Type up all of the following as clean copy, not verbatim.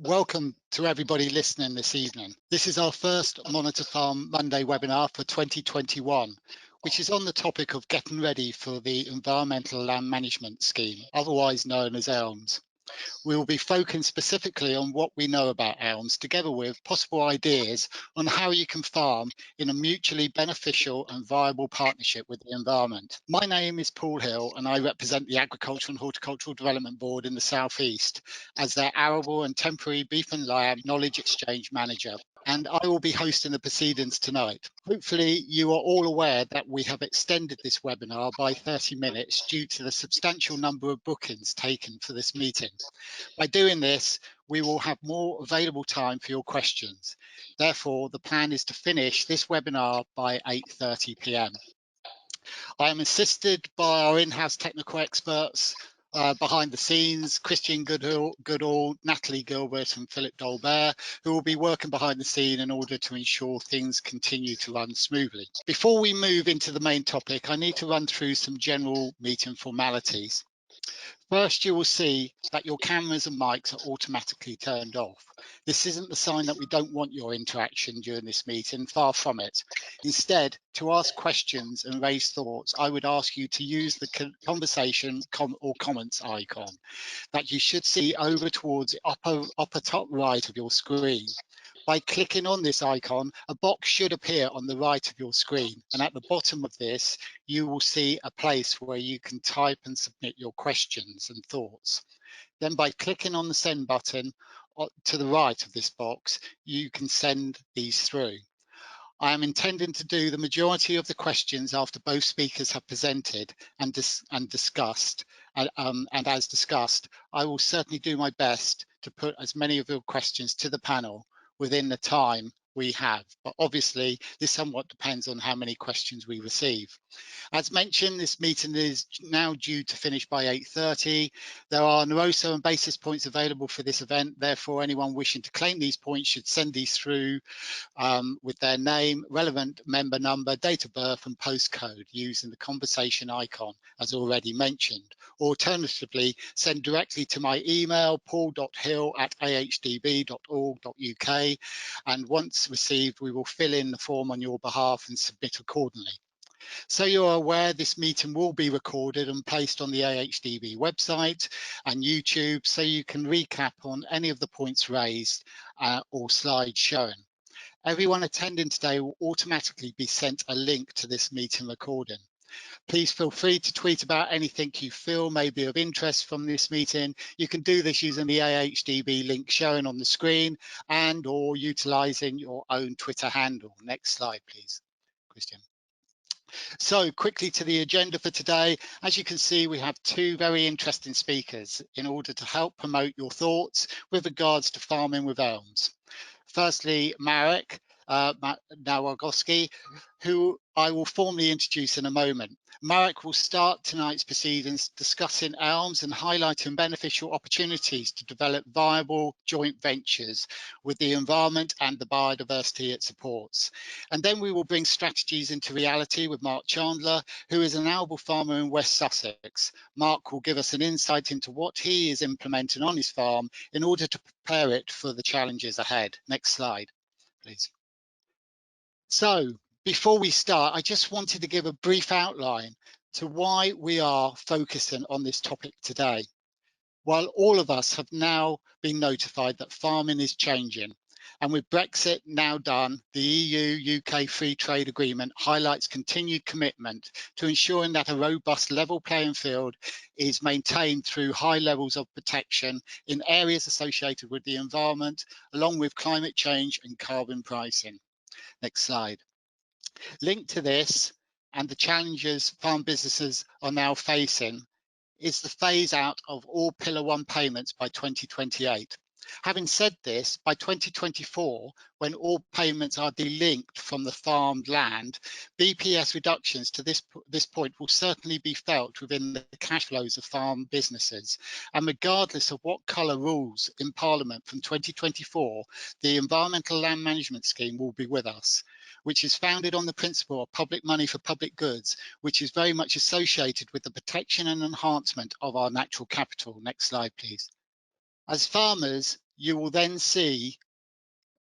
Welcome to everybody listening this evening. This is our first Monitor Farm Monday webinar for 2021, which is on the topic of getting ready for the Environmental Land Management Scheme, otherwise known as ELMs. We will be focusing specifically on what we know about ELMs, together with possible ideas on how you can farm in a mutually beneficial and viable partnership with the environment. My name is Paul Hill and I represent the Agricultural and Horticultural Development Board in the South East as their arable and temporary beef and lamb knowledge exchange manager. And I will be hosting the proceedings tonight. Hopefully you are all aware that we have extended this webinar by 30 minutes due to the substantial number of bookings taken for this meeting. By doing this, we will have more available time for your questions. Therefore, the plan is to finish this webinar by 8:30 p.m. I am assisted by our in-house technical experts behind the scenes, Christian Goodall, Natalie Gilbert and Philip Dolbert, who will be working behind the scene in order to ensure things continue to run smoothly. Before we move into the main topic, I need to run through some general meeting formalities. First, you will see that your cameras and mics are automatically turned off. This isn't the sign that we don't want your interaction during this meeting, far from it. Instead, to ask questions and raise thoughts, I would ask you to use the conversation or comments icon that you should see over towards the upper top right of your screen. By clicking on this icon, a box should appear on the right of your screen, and at the bottom of this, you will see a place where you can type and submit your questions and thoughts. Then by clicking on the send button to the right of this box, you can send these through. I am intending to do the majority of the questions after both speakers have presented and discussed. And as discussed, I will certainly do my best to put as many of your questions to the panel within the time we have, but obviously this somewhat depends on how many questions we receive. As mentioned, this meeting is now due to finish by 8:30. There are NEROSO and basis points available for this event. Therefore, anyone wishing to claim these points should send these through with their name, relevant member number, date of birth and postcode using the conversation icon as already mentioned. Alternatively, send directly to my email, paul.hill@ahdb.org.uk, and once received, we will fill in the form on your behalf and submit accordingly. So you're aware this meeting will be recorded and placed on the AHDB website and YouTube so you can recap on any of the points raised or slides shown. Everyone attending today will automatically be sent a link to this meeting recording. Please feel free to tweet about anything you feel may be of interest from this meeting. You can do this using the AHDB link shown on the screen and or utilising your own Twitter handle. Next slide, please, Christian. So quickly to the agenda for today. As you can see, we have two very interesting speakers in order to help promote your thoughts with regards to farming with ELMs. Firstly, Marek Nowagowski, who I will formally introduce in a moment. Marek will start tonight's proceedings discussing ELMs and highlighting beneficial opportunities to develop viable joint ventures with the environment and the biodiversity it supports. And then we will bring strategies into reality with Mark Chandler, who is an arable farmer in West Sussex. Mark will give us an insight into what he is implementing on his farm in order to prepare it for the challenges ahead. Next slide, please. So, before we start, I just wanted to give a brief outline to why we are focusing on this topic today. While all of us have now been notified that farming is changing, and with Brexit now done, the EU-UK Free Trade Agreement highlights continued commitment to ensuring that a robust level playing field is maintained through high levels of protection in areas associated with the environment, along with climate change and carbon pricing. Next slide. Linked to this and the challenges farm businesses are now facing is the phase out of all Pillar 1 payments by 2028. Having said this, by 2024, when all payments are delinked from the farmed land, BPS reductions to this point will certainly be felt within the cash flows of farm businesses. And regardless of what colour rules in Parliament from 2024, the Environmental Land Management Scheme will be with us, which is founded on the principle of public money for public goods, which is very much associated with the protection and enhancement of our natural capital. Next slide, please. As farmers, you will then see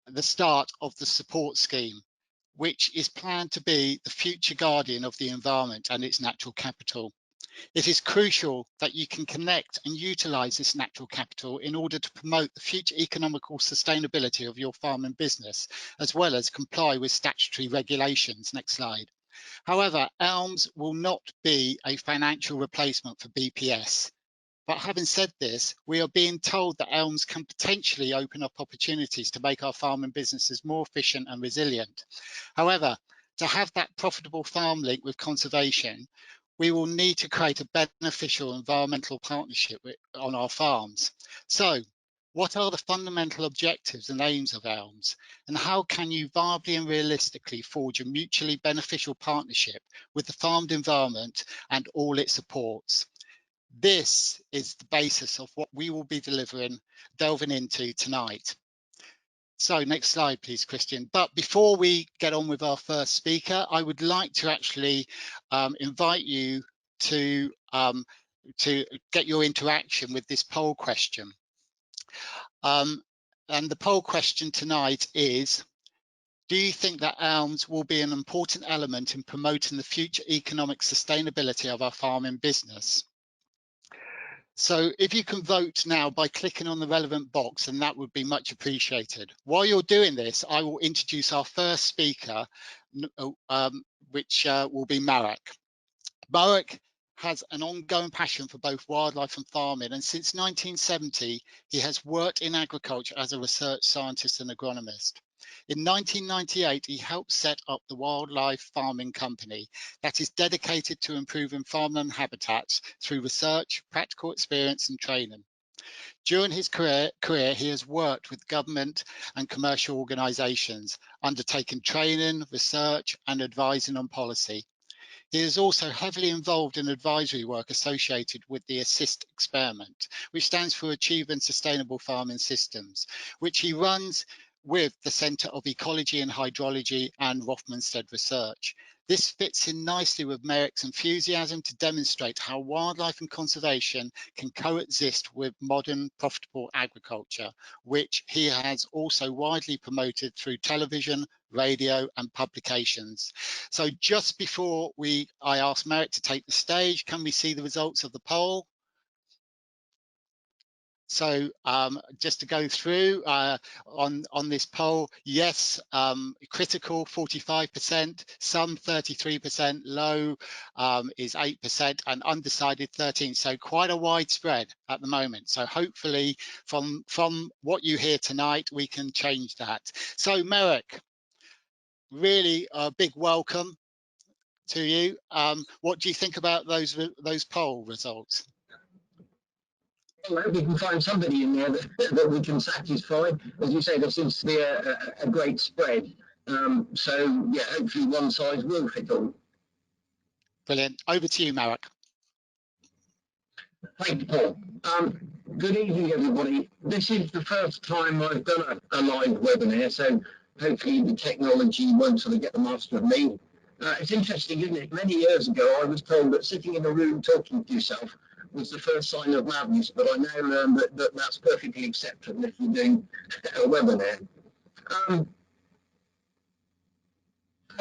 the start of the support scheme, which is planned to be the future guardian of the environment and its natural capital. It is crucial that you can connect and utilise this natural capital in order to promote the future economical sustainability of your farming business, as well as comply with statutory regulations. Next slide. However, ELMs will not be a financial replacement for BPS. But having said this, we are being told that ELMs can potentially open up opportunities to make our farming businesses more efficient and resilient. However, to have that profitable farm link with conservation, we will need to create a beneficial environmental partnership on our farms. So, what are the fundamental objectives and aims of ELMs? And how can you viably and realistically forge a mutually beneficial partnership with the farmed environment and all its supports? This is the basis of what we will be delving into tonight. So next slide, please, Christian. But before we get on with our first speaker, I would like to actually invite you to get your interaction with this poll question. And the poll question tonight is, do you think that ELMs will be an important element in promoting the future economic sustainability of our farming business? So if you can vote now by clicking on the relevant box, and that would be much appreciated. While you're doing this, I will introduce our first speaker, which will be Marek. Marek has an ongoing passion for both wildlife and farming, and since 1970, he has worked in agriculture as a research scientist and agronomist. In 1998, he helped set up the Wildlife Farming Company that is dedicated to improving farmland habitats through research, practical experience and training. During his career, he has worked with government and commercial organisations, undertaking training, research and advising on policy. He is also heavily involved in advisory work associated with the ASSIST experiment, which stands for Achieving Sustainable Farming Systems, which he runs with the Centre of Ecology and Hydrology and Rothmanstead Research. This fits in nicely with Marek's enthusiasm to demonstrate how wildlife and conservation can coexist with modern profitable agriculture, which he has also widely promoted through television, radio and publications. So just before I ask Marek to take the stage, can we see the results of the poll? So just to go through on this poll, yes, critical 45%, some 33%, low is 8%, and undecided 13%. So quite a widespread at the moment. So hopefully from what you hear tonight, we can change that. So Marek, really a big welcome to you. What do you think about those poll results? Well, I hope we can find somebody in there that we can satisfy. As you say, there seems to be a great spread. So, yeah, hopefully one size will fit all. Brilliant. Over to you, Marek. Thank you, Paul. Good evening, everybody. This is the first time I've done a live webinar, so hopefully the technology won't sort of get the master of me. It's interesting, isn't it? Many years ago, I was told that sitting in a room talking to yourself was the first sign of madness, but I now learn that that's perfectly acceptable if you're doing a webinar. I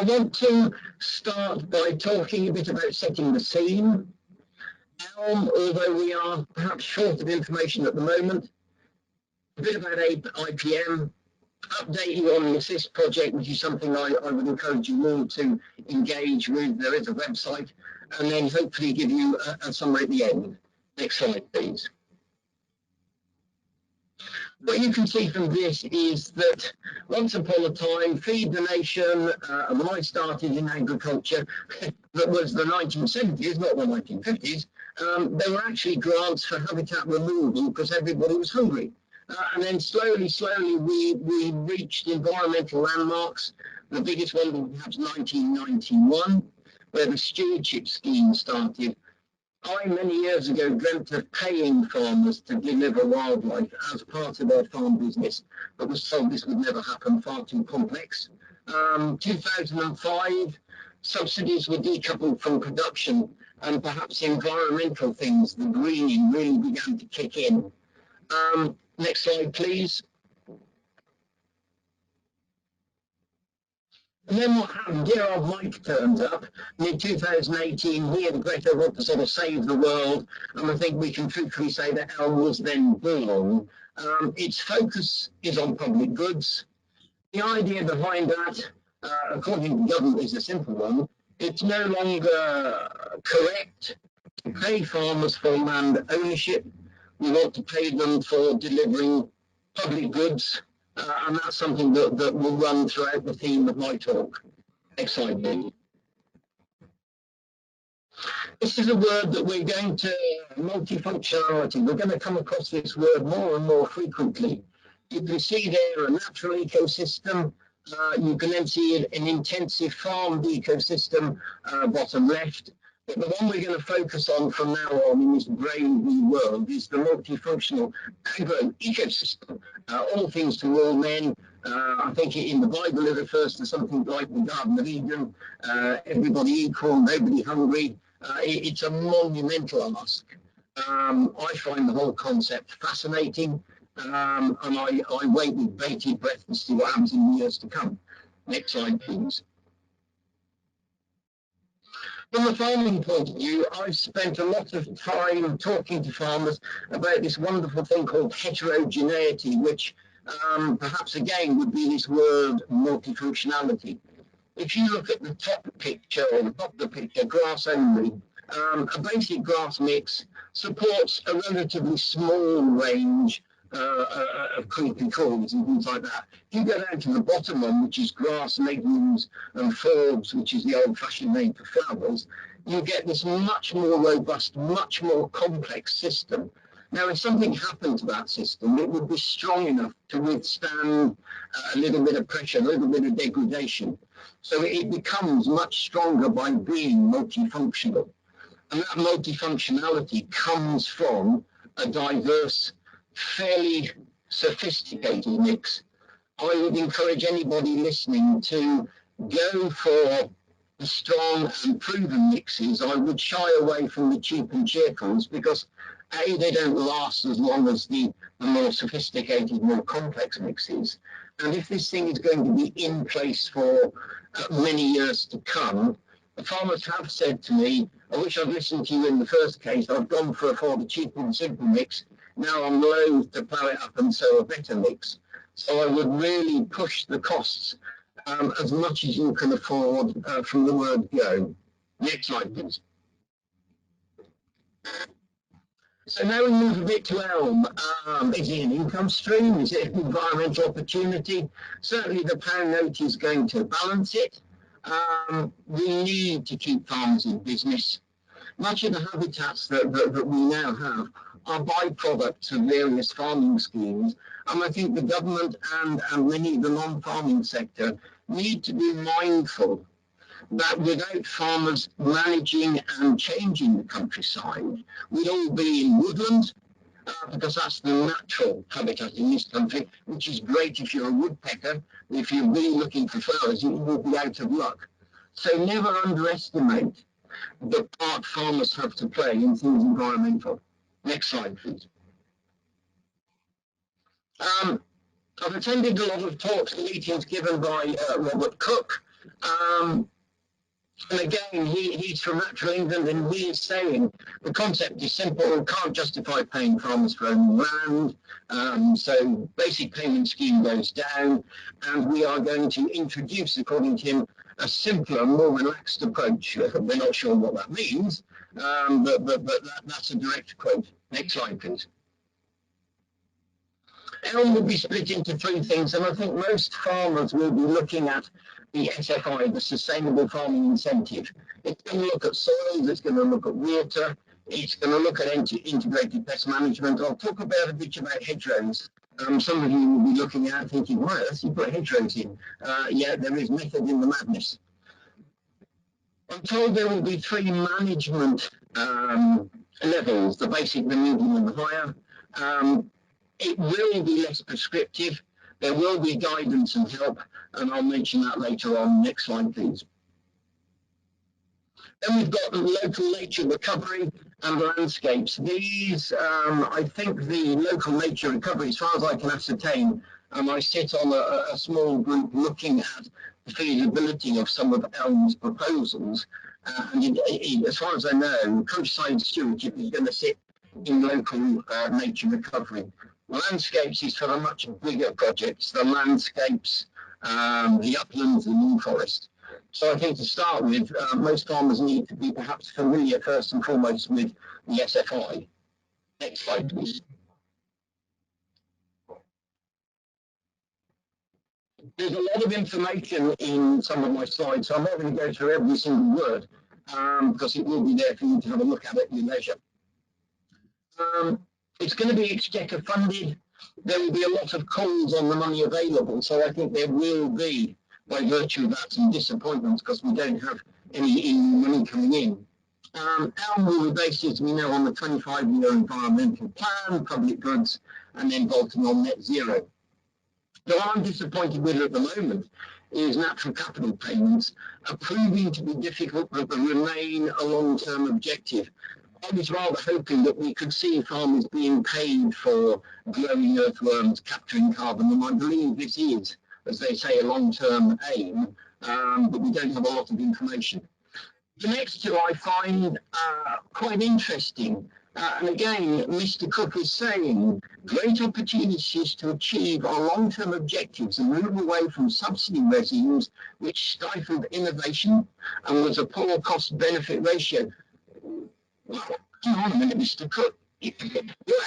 want to start by talking a bit about setting the scene. Although we are perhaps short of information at the moment, a bit about IPM, update you on the ASSIST project, which is something I would encourage you all to engage with. There is a website, and then hopefully give you a summary at the end. Next slide, please. What you can see from this is that once upon a time, Feed the Nation, and when I started in agriculture, that was the 1970s, not the 1950s, there were actually grants for habitat removal because everybody was hungry. And then slowly, we reached environmental landmarks. The biggest one was perhaps 1991, where the stewardship scheme started. I, many years ago, dreamt of paying farmers to deliver wildlife as part of their farm business, but was told this would never happen, far too complex. 2005, subsidies were decoupled from production, and perhaps environmental things, the greening, really began to kick in. Next slide, please. And then what happened? Dear old Mike turns up. In 2018, he and Greta want to sort of save the world, and I think we can truthfully say that ELM was then born. Its focus is on public goods. The idea behind that, according to government, is a simple one. It's no longer correct to pay farmers for land ownership. We want to pay them for delivering public goods, and that's something that will run throughout the theme of my talk. Next slide, please. This is a word that we're going to, multifunctionality. We're going to come across this word more and more frequently. You can see there a natural ecosystem. You can then see an intensive farmed ecosystem, bottom left. But the one we're going to focus on from now on in this brave new world is the multifunctional agro ecosystem. All things to all men. I think in the Bible it refers to something like the Garden of Eden. Everybody equal, nobody hungry. It's a monumental ask. I find the whole concept fascinating, and I wait with bated breath to see what happens in the years to come. Next slide, please. From a farming point of view, I've spent a lot of time talking to farmers about this wonderful thing called heterogeneity, which perhaps again would be this word multifunctionality. If you look at the top picture, or the top of the picture, grass only, a basic grass mix supports a relatively small range of creepy crawls and things like that. If you go down to the bottom one, which is grass, legumes and forbs, which is the old-fashioned name for flowers, you get this much more robust, much more complex system. Now, if something happened to that system, it would be strong enough to withstand a little bit of pressure, a little bit of degradation. So it becomes much stronger by being multifunctional. And that multifunctionality comes from a diverse, fairly sophisticated mix. I would encourage anybody listening to go for the strong and proven mixes. I would shy away from the cheap and cheerfuls because A, they don't last as long as the more sophisticated, more complex mixes. And if this thing is going to be in place for many years to come, the farmers have said to me, I wish I'd listened to you in the first case. I've gone for the cheap and simple mix. Now I'm loath to plough it up and sow a better mix. So I would really push the costs as much as you can afford from the word go. Next slide, please. So now we move a bit to ELM. Is it an income stream? Is it an environmental opportunity? Certainly the pound note is going to balance it. We need to keep farmers in business. Much of the habitats that we now have are byproducts of various farming schemes. And I think the government and many of the non-farming sector need to be mindful that without farmers managing and changing the countryside, we'd all be in woodland, because that's the natural habitat in this country, which is great if you're a woodpecker. If you're really looking for flowers, you will be out of luck. So never underestimate the part farmers have to play in things environmental. Next slide, please. I've attended a lot of talks and meetings given by Robert Cook. And again, he's from natural England, and he is saying the concept is simple, can't justify paying farmers for owning land. So basic payment scheme goes down, and we are going to introduce, according to him, a simpler, more relaxed approach. We're not sure what that means, but that's a direct quote. Next slide, please. ELM will be split into three things, and I think most farmers will be looking at the SFI, the Sustainable Farming Incentive. It's going to look at soils, it's going to look at water, it's going to look at integrated pest management. I'll talk about a bit about hedgerows. Some of you will be looking at thinking, why else you put hedgerows in? Yeah, there is method in the madness. I'm told there will be three management levels, the basic, the medium and the higher. It will be less prescriptive. There will be guidance and help, and I'll mention that later on. Next slide, please. Then we've got local nature recovery and landscapes. These, I think the local nature recovery, as far as I can ascertain, I sit on a small group looking at the feasibility of some of ELMs proposals. As far as I know, countryside stewardship is going to sit in local nature recovery. Landscapes is for the much bigger projects, the landscapes, the uplands, and new forest. So I think to start with, most farmers need to be perhaps familiar first and foremost with the SFI. Next slide, please. There's a lot of information in some of my slides, so I'm not going to go through every single word because it will be there for you to have a look at at your leisure. It's going to be exchequer funded. There will be a lot of calls on the money available, so I think there will be, by virtue of that, some disappointments because we don't have any money coming in. ELM will be based, as we know, on the 25-year environmental plan, public goods, and then bolting on net zero. So what I'm disappointed with at the moment is natural capital payments are proving to be difficult, but they remain a long-term objective. I was rather hoping that we could see farmers being paid for growing earthworms, capturing carbon, and I believe this is, as they say, a long-term aim, but we don't have a lot of information. The next two I find quite interesting. And again, Mr. Cook is saying great opportunities to achieve our long-term objectives and move away from subsidy regimes which stifled innovation and was a poor cost-benefit ratio. Well, hang on a minute, Mr. Cook. You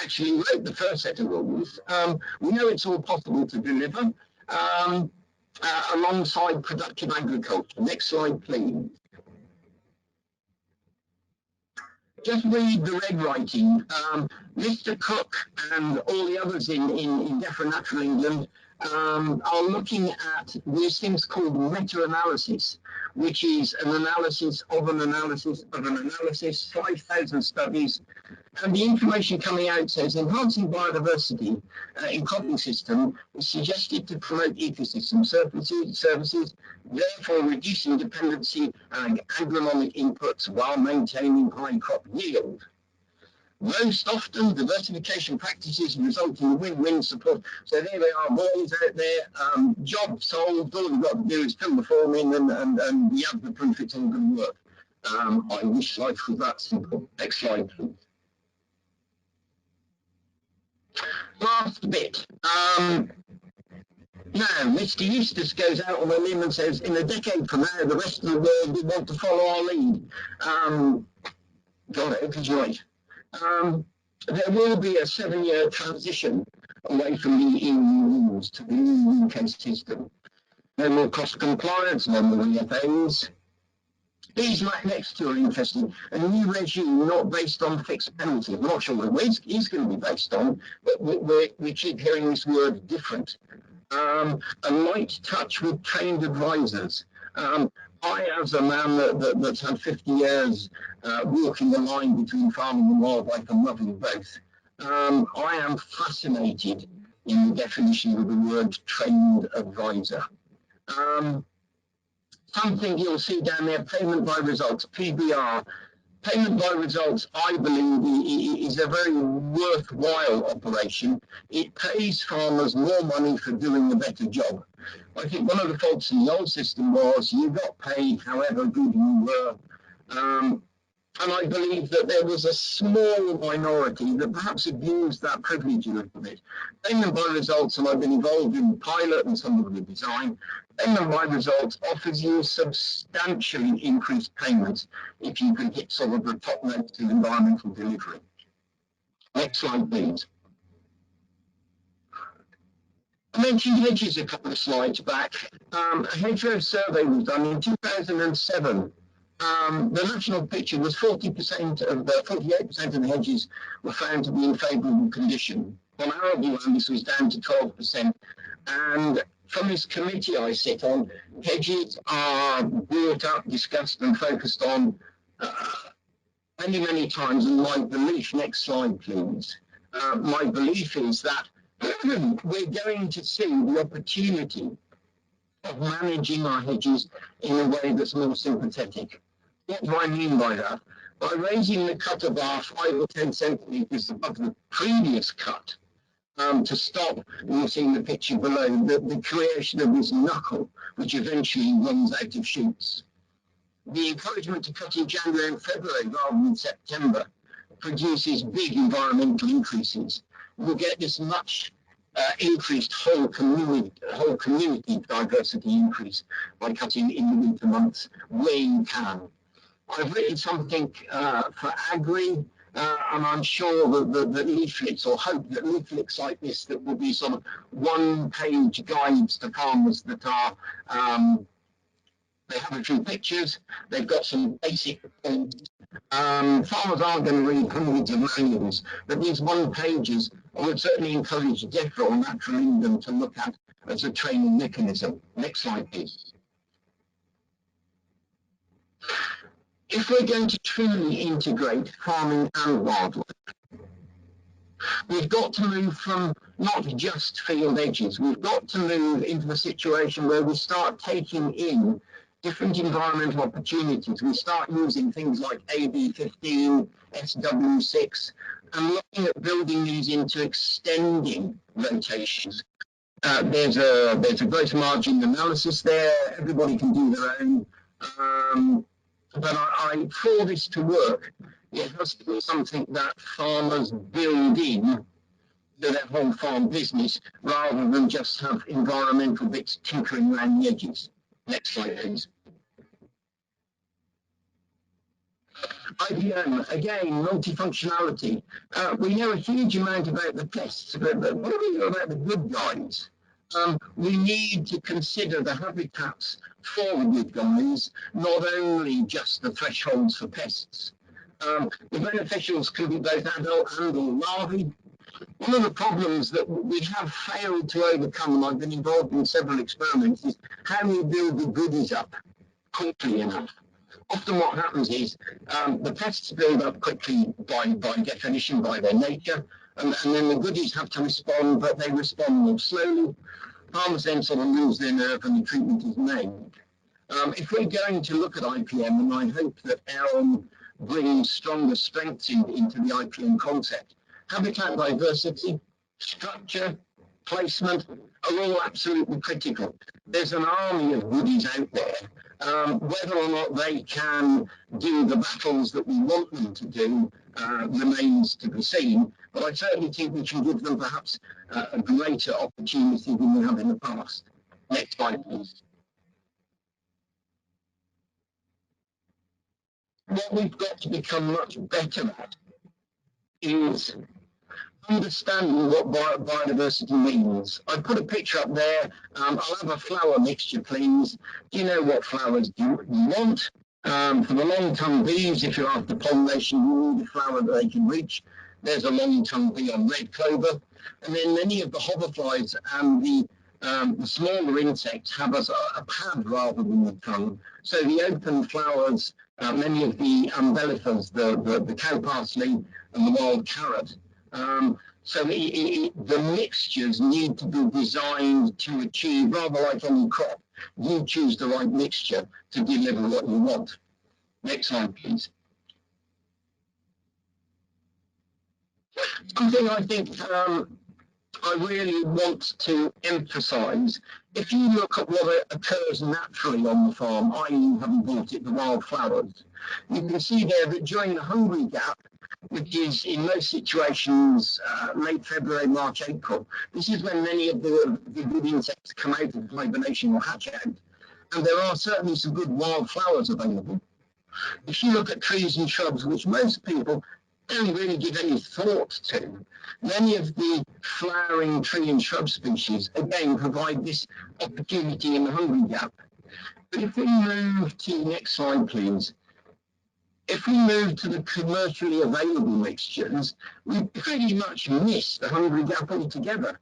actually wrote the first set of rules. We know it's all possible to deliver alongside productive agriculture. Next slide, please. Just read the red writing. Mr. Cook and all the others in DEFRA Natural England are looking at these things called meta-analysis, which is an analysis of an analysis of an analysis, 5,000 studies, and the information coming out says enhancing biodiversity in cropping system is suggested to promote ecosystem services, therefore reducing dependency on agronomic inputs while maintaining high crop yield. Most often, diversification practices result in win-win support. So there they are, boys out there, job solved, all we've got to do is fill the form in and we have the proof it's all going to work. I wish life was that simple. Next slide, please. Last bit. Now, Mr. Eustace goes out on a limb and says, in a decade from now, the rest of the world will want to follow our lead. God, I hope he's right. There will be a 7-year transition away from the EU rules to the new UK system. No more cost compliance, no more EFAs. These next two are interesting. A new regime not based on fixed penalty. I'm not sure what it is going to be based on, but we keep hearing this word different. A light touch with trained advisors. I, as a man that's had 50 years walking the line between farming and wildlife and loving both, I am fascinated in the definition of the word trained advisor. Something you'll see down there, payment by results, PBR. Payment by results, I believe, is a very worthwhile operation. It pays farmers more money for doing a better job. I think one of the faults in the old system was you got paid however good you were. And I believe that there was a small minority that perhaps abused that privilege a little bit. Payment by results, and I've been involved in the pilot and some of the design, payment by results offers you substantially increased payments if you can hit some of the top notes of environmental delivery. Next slide, please. I mentioned hedges a couple of slides back. A Hedgerow Survey was done in 2007. The national picture was 48% of the hedges were found to be in favourable condition. On arable land, this was down to 12%. And from this committee I sit on, hedges are brought up, discussed and focused on many, many times. And my belief, next slide please, my belief is that we're going to see the opportunity of managing our hedges in a way that's more sympathetic. What do I mean by that? By raising the cutter bar 5 or 10 centimetres above the previous cut, to stop, you'll see in the picture below, the creation of this knuckle, which eventually runs out of shoots. The encouragement to cut in January and February rather than September produces big environmental increases. We'll get this much increased whole community diversity increase by cutting in the winter months where you can. I've written something for Agri, and I'm sure that leaflets, or hope that leaflets like this, that will be sort of one-page guides to farmers that are, they have a few pictures, they've got some basic things. Farmers aren't going to read hundreds of manuals, but these one-pages, I would certainly encourage DEFRA or Natural England to look at as a training mechanism. Next slide, please. If we're going to truly integrate farming and wildlife, we've got to move from not just field edges. We've got to move into a situation where we start taking in different environmental opportunities. We start using things like AB15, SW6, and looking at building these into extending rotations. There's a gross margin analysis there. Everybody can do their own. But for this to work, it has to be something that farmers build in to their whole farm business, rather than just have environmental bits tinkering around the edges. Next slide, please. IPM, again, multifunctionality. We know a huge amount about the pests, but what do we know about the good guys? We need to consider the habitats for the good guys, not only just the thresholds for pests. The beneficials can be both adult and or larvae. One of the problems that we have failed to overcome, and I've been involved in several experiments, is how we build the goodies up quickly enough. Often what happens is the pests build up quickly by definition, by their nature, and then the goodies have to respond, but they respond more slowly. Farmers then sort of lose their nerve and the treatment is made. If we're going to look at IPM, and I hope that ELM brings stronger strengths into the IPM concept, habitat diversity, structure, placement are all absolutely critical. There's an army of goodies out there. Whether or not they can do the battles that we want them to do remains to be seen, but I certainly think we can give them perhaps a greater opportunity than we have in the past. Next slide, please. What we've got to become much better at is understanding what biodiversity means. I put a picture up there. I'll have a flower mixture, please. Do you know what flowers you want? For the long-tongue bees, if you're after pollination, you need a flower that they can reach. There's a long-tongue bee on red clover. And then many of the hoverflies and the smaller insects have a pad rather than a tongue. So the open flowers, many of the umbellifers, the cow parsley and the wild carrot, so the mixtures need to be designed to achieve, rather like any crop, you choose the right mixture to deliver what you want. Next slide, please. Something I think I really want to emphasise, if you look at what occurs naturally on the farm, i.e. having bought it, the wildflowers, you can see there that during the hungry gap, which is in most situations late February, March, April, this is when many of the good insects come out of hibernation or hatch out. And there are certainly some good wildflowers available. If you look at trees and shrubs, which most people don't really give any thought to, many of the flowering tree and shrub species, again, provide this opportunity in the hungry gap. But if we move to the next slide, please. If we move to the commercially available mixtures, we pretty much miss the hungry gap altogether.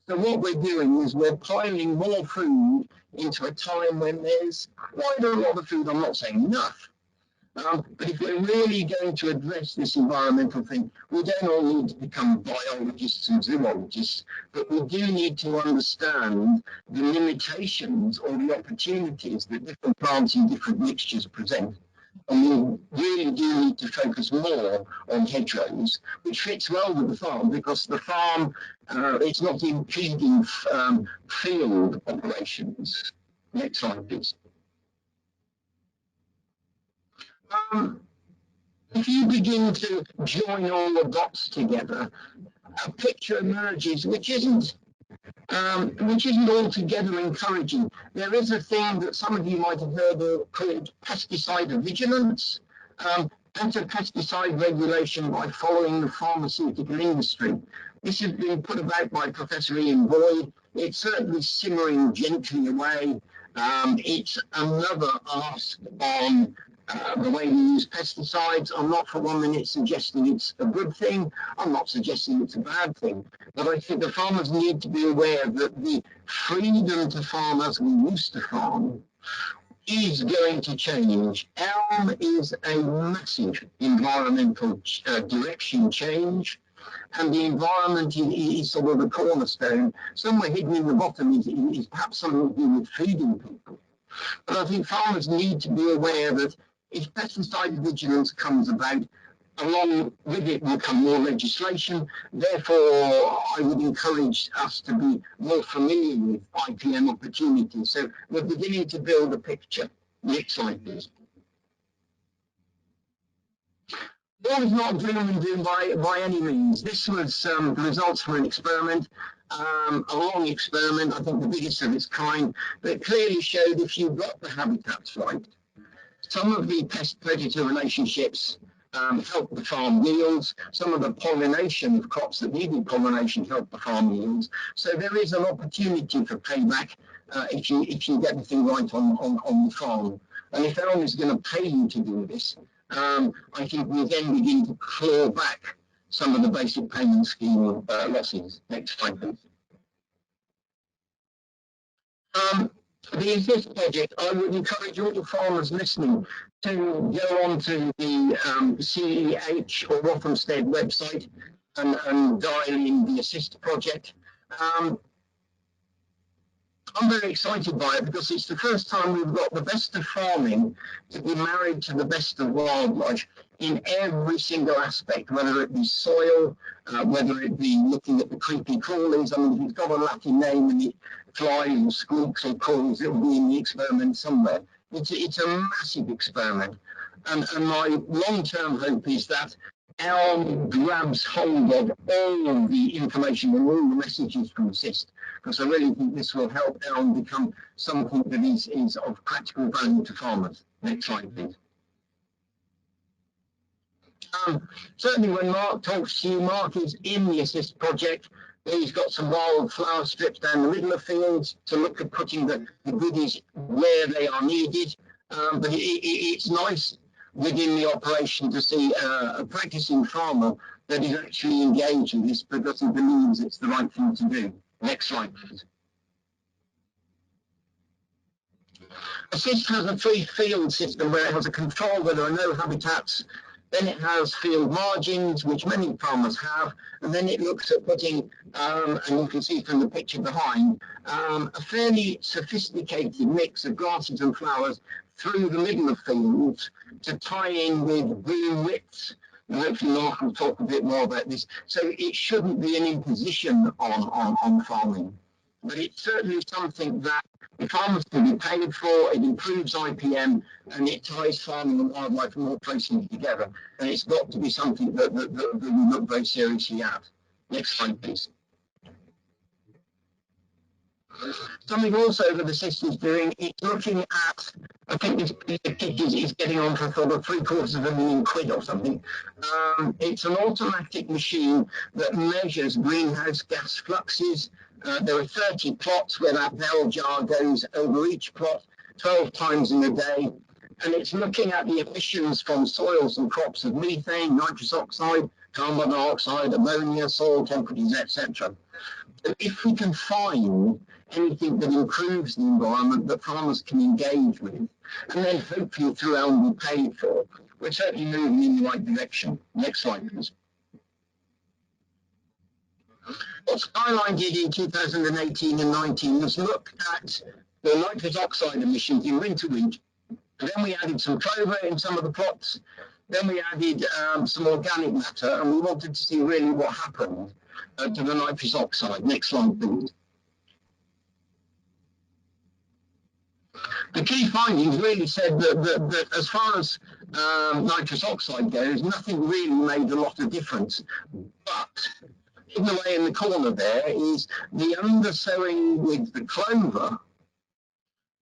So what we're doing is we're piling more food into a time when there's quite a lot of food. I'm not saying enough. But if we're really going to address this environmental thing, we don't all need to become biologists and zoologists, but we do need to understand the limitations or the opportunities that different plants and different mixtures present. And we really do need to focus more on hedgerows, which fits well with the farm because the farm, it's not impeding field operations. Next slide, please. If you begin to join all the dots together, a picture emerges which isn't altogether encouraging. There is a thing that some of you might have heard of called pesticide vigilance, anti-pesticide regulation by following the pharmaceutical industry. This has been put about by Professor Ian Boyd. It's certainly simmering gently away. It's another ask on the way we use pesticides. I'm not for 1 minute suggesting it's a good thing. I'm not suggesting it's a bad thing. But I think the farmers need to be aware that the freedom to farm as we used to farm is going to change. ELM is a massive environmental direction change, and the environment is sort of the cornerstone. Somewhere hidden in the bottom is perhaps something to do with feeding people. But I think farmers need to be aware that if pesticide vigilance comes about, along with it will come more legislation. Therefore, I would encourage us to be more familiar with IPM opportunities. So we're beginning to build a picture. Next slide, please. All is not gloom and doom by any means. This was the results from an experiment, a long experiment, I think the biggest of its kind, that clearly showed if you got the habitats right, some of the pest-predator relationships help the farm yields. Some of the pollination of crops that needed pollination help the farm yields. So there is an opportunity for payback if you get the thing right on the farm. And if ELM is going to pay you to do this, I think we'll then begin to claw back some of the basic payment scheme losses. Next slide, please. The Assist project, I would encourage all the farmers listening to go onto the CEH or Rothamsted website and dial in the Assist project. I'm very excited by it because it's the first time we've got the best of farming to be married to the best of wildlife in every single aspect, whether it be soil, whether it be looking at the creepy crawlies. I mean, if it's got a Latin name and it flies or squeaks or calls, it'll be in the experiment somewhere. It's a massive experiment. And my long-term hope is that ELM grabs hold of all the information and all the messages from Assist, because I really think this will help ELM become something that is of practical value to farmers. Next slide, please. Certainly when Mark talks to you, Mark is in the Assist project. He's got some wildflower strips down the middle of fields to look at putting the goodies where they are needed. But it's nice within the operation to see a practicing farmer that is actually engaged in this because he believes it's the right thing to do. Next slide, please. Assist has a free field system where it has a control where there are no habitats. Then it has field margins, which many farmers have, and then it looks at putting, and you can see from the picture behind, a fairly sophisticated mix of grasses and flowers through the middle of fields to tie in with bloom widths. And hopefully Mark will talk a bit more about this. So it shouldn't be an imposition on farming, but it's certainly something that the farmers can be paid for. It improves IPM and it ties farming and wildlife more closely together. And it's got to be something that we look very seriously at. Next slide, please. Something also that Assist is doing is looking at, I think this kit is getting on for sort of £750,000 or something. It's an automatic machine that measures greenhouse gas fluxes. There are 30 plots where that bell jar goes over each plot 12 times in a day. And it's looking at the emissions from soils and crops of methane, nitrous oxide, carbon dioxide, ammonia, soil temperatures, etc. So if we can find anything that improves the environment that farmers can engage with, and then hopefully through ELM be paid for, we're certainly moving in the right direction. Next slide, please. What Skyline did in 2018 and 19 was look at the nitrous oxide emissions in winter wheat And then we added some clover in some of the plots. Then we added some organic matter, and we wanted to see really what happened to the nitrous oxide. Next slide, please. The key findings really said that as far as nitrous oxide goes, nothing really made a lot of difference. But hidden away in the corner there is the undersowing with the clover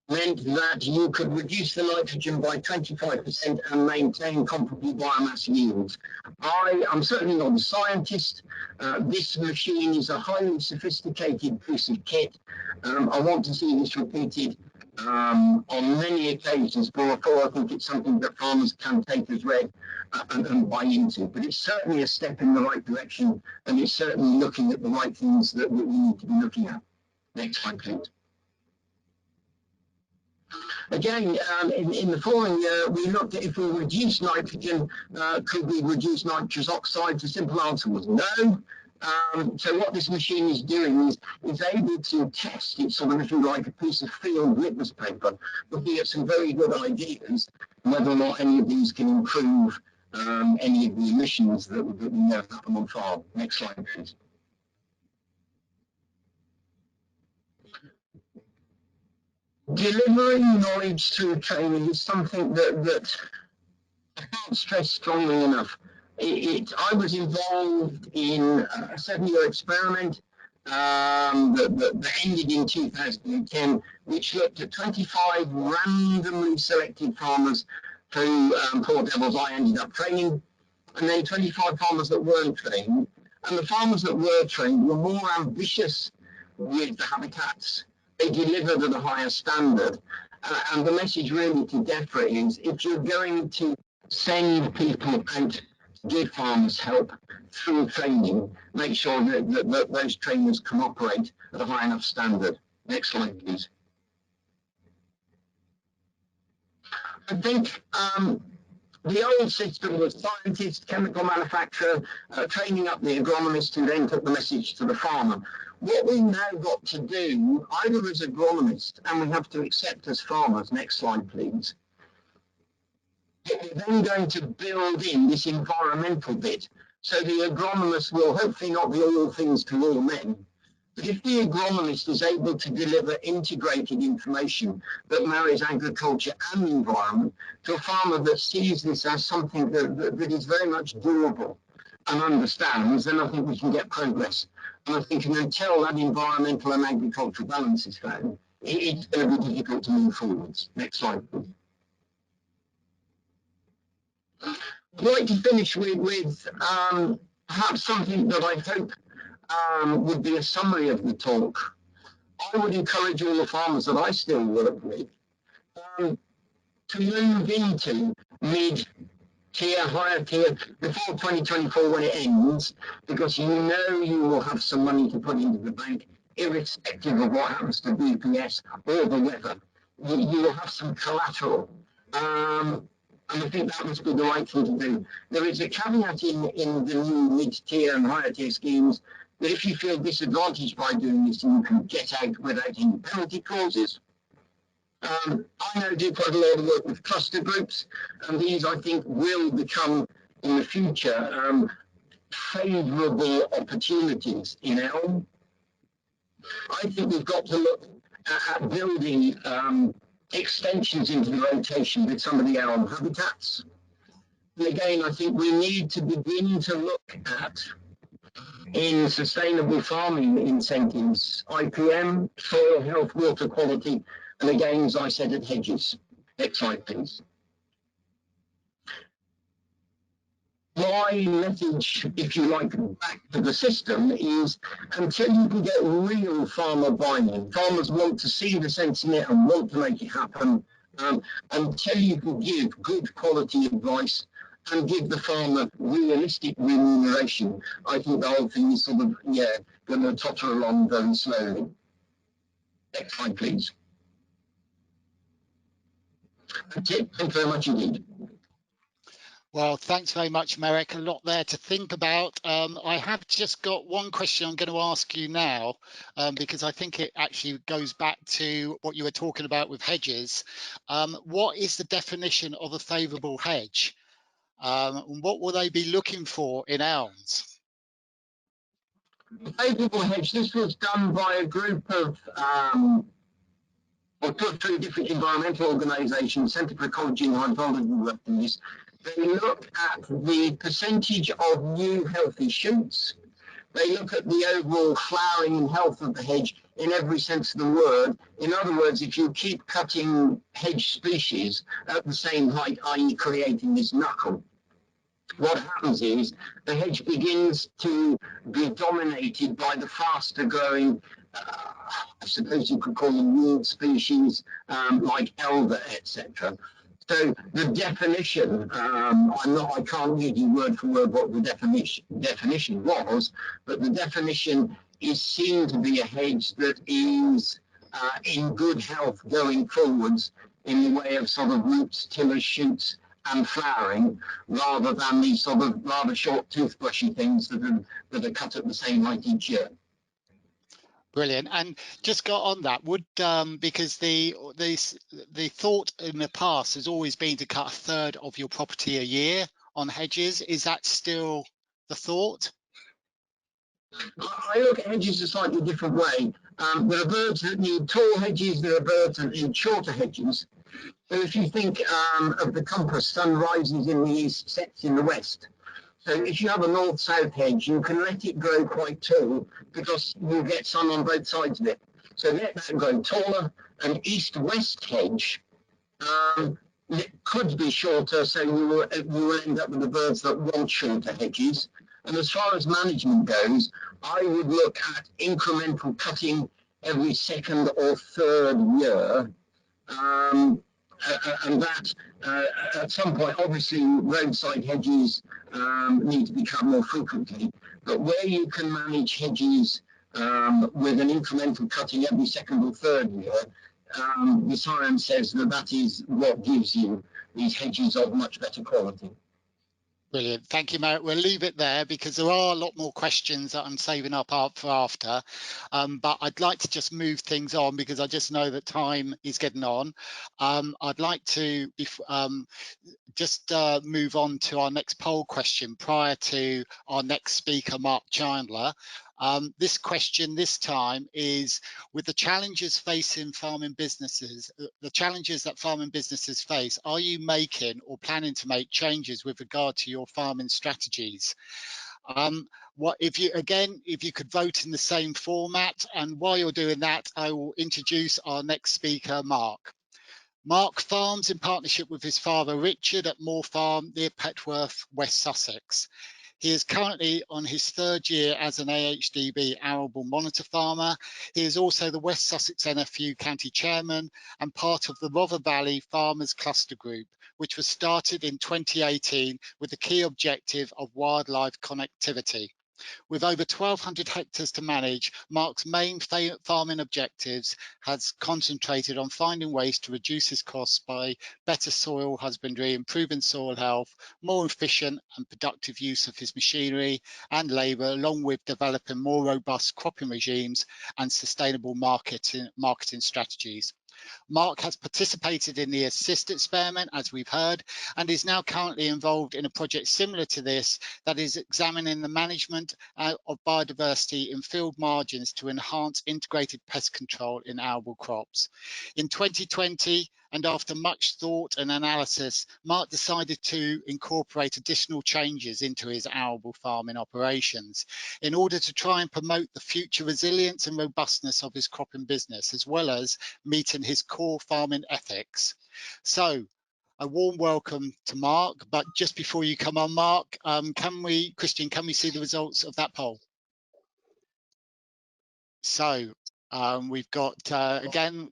meant that you could reduce the nitrogen by 25% and maintain comparable biomass yields. I'm certainly not a scientist. This machine is a highly sophisticated piece of kit. I want to see this repeated on many occasions before I think it's something that farmers can take as read and buy into. But it's certainly a step in the right direction, and it's certainly looking at the right things that we need to be looking at. Next slide, please. Again, in the following year, we looked at if we reduce nitrogen, could we reduce nitrous oxide? The simple answer was no. So what this machine is doing is able to test, it's sort of, if you like, a piece of field litmus paper, looking at some very good ideas, whether or not any of these can improve any of the emissions that we know happen on farm. Next slide, please. Delivering knowledge through training is something that I can't stress strongly enough. I was involved in a 7-year experiment that ended in 2010, which looked at 25 randomly selected farmers who, poor devils, I ended up training, and then 25 farmers that weren't trained. And the farmers that were trained were more ambitious with the habitats. They delivered at a higher standard. And the message really to DEFRA is, if you're going to send people out to give farmers help through training, make sure that those trainers can operate at a high enough standard. Next slide, please. I think the old system was scientist, chemical manufacturer, training up the agronomist who then took the message to the farmer. What we've now got to do, either as agronomists, and we have to accept as farmers, next slide please, we're then going to build in this environmental bit. So the agronomist will hopefully not be all things to all men. But if the agronomist is able to deliver integrated information that marries agriculture and environment to a farmer that sees this as something that is very much doable and understands, then I think we can get progress. And I think until that environmental and agricultural balance is found, it's going to be difficult to move forwards. Next slide, please. I'd like to finish with perhaps something that I hope would be a summary of the talk. I would encourage all the farmers that I still work with to move into mid-tier, higher tier before 2024 when it ends, because you know you will have some money to put into the bank, irrespective of what happens to BPS or the weather. You will have some collateral. And I think that must be the right thing to do. There is a caveat in the new mid-tier and higher tier schemes that if you feel disadvantaged by doing this, you can get out without any penalty clauses. I now do quite a lot of work with cluster groups, and these I think will become in the future favourable opportunities in ELM. I think we've got to look at building extensions into the rotation with some of the ELM habitats. And again, I think we need to begin to look at, in sustainable farming incentives, IPM, soil health, water quality, and again, as I said, at hedges. Next slide, please. My message, if you like, back to the system is until you can get real farmer buy-in, farmers want to see the sense in it and want to make it happen, until you can give good quality advice and give the farmer realistic remuneration, I think the whole thing is sort of, going to totter along very slowly. Next slide, please. That's it. Thank you very much indeed. Well, thanks very much, Merrick. A lot there to think about. I have just got one question I'm going to ask you now, because I think it actually goes back to what you were talking about with hedges. What is the definition of a favourable hedge? And what will they be looking for in ELMs? A favourable hedge, this was done by a group of or two or three different environmental organisations, Centre for Ecology and Hydrology worked on this. They look at the percentage of new healthy shoots. They look at the overall flowering and health of the hedge in every sense of the word. In other words, if you keep cutting hedge species at the same height, i.e. creating this knuckle, what happens is the hedge begins to be dominated by the faster growing, I suppose you could call them weed species, like elder, etc. So the definition, I can't read you word for word what the definition was, but the definition is seen to be a hedge that is in good health going forwards in the way of sort of roots, tillers, shoots, and flowering, rather than these sort of rather short toothbrushy things that are cut at the same height each year. Brilliant. And just got on that, would because the thought in the past has always been to cut a third of your property a year on hedges. Is that still the thought? I look at hedges a slightly different way. There are birds that need tall hedges, there are birds that need shorter hedges. So if you think of the compass, sun rises in the east, sets in the west. So if you have a north-south hedge, you can let it grow quite tall because you'll get sun on both sides of it. So let that grow taller. An east-west hedge it could be shorter, so you will end up with the birds that want shorter hedges. And as far as management goes, I would look at incremental cutting every second or third year. And that at some point, obviously, roadside hedges need to be cut more frequently. But where you can manage hedges with an incremental cutting every second or third year, the science says that is what gives you these hedges of much better quality. Brilliant. Thank you, Merrick. We'll leave it there because there are a lot more questions that I'm saving up for after. But I'd like to just move things on because I just know that time is getting on. I'd like to just move on to our next poll question prior to our next speaker, Mark Chandler. This question this time is, with the challenges facing farming businesses, the challenges that farming businesses face, are you making or planning to make changes with regard to your farming strategies? What if you could vote in the same format, and while you're doing that, I will introduce our next speaker, Mark. Mark farms in partnership with his father Richard at Moor Farm near Petworth, West Sussex. He is currently on his third year as an AHDB arable monitor farmer. He is also the West Sussex NFU County Chairman and part of the Rother Valley Farmers Cluster Group, which was started in 2018 with the key objective of wildlife connectivity. With over 1,200 hectares to manage, Mark's main farming objectives has concentrated on finding ways to reduce his costs by better soil husbandry, improving soil health, more efficient and productive use of his machinery and labour, along with developing more robust cropping regimes and sustainable marketing strategies. Mark has participated in the Assist experiment, as we've heard, and is now currently involved in a project similar to this that is examining the management of biodiversity in field margins to enhance integrated pest control in arable crops. In 2020, and after much thought and analysis, Mark decided to incorporate additional changes into his arable farming operations in order to try and promote the future resilience and robustness of his cropping business, as well as meeting his core farming ethics. So a warm welcome to Mark, but just before you come on, Mark, Christian, can we see the results of that poll? So we've got, again,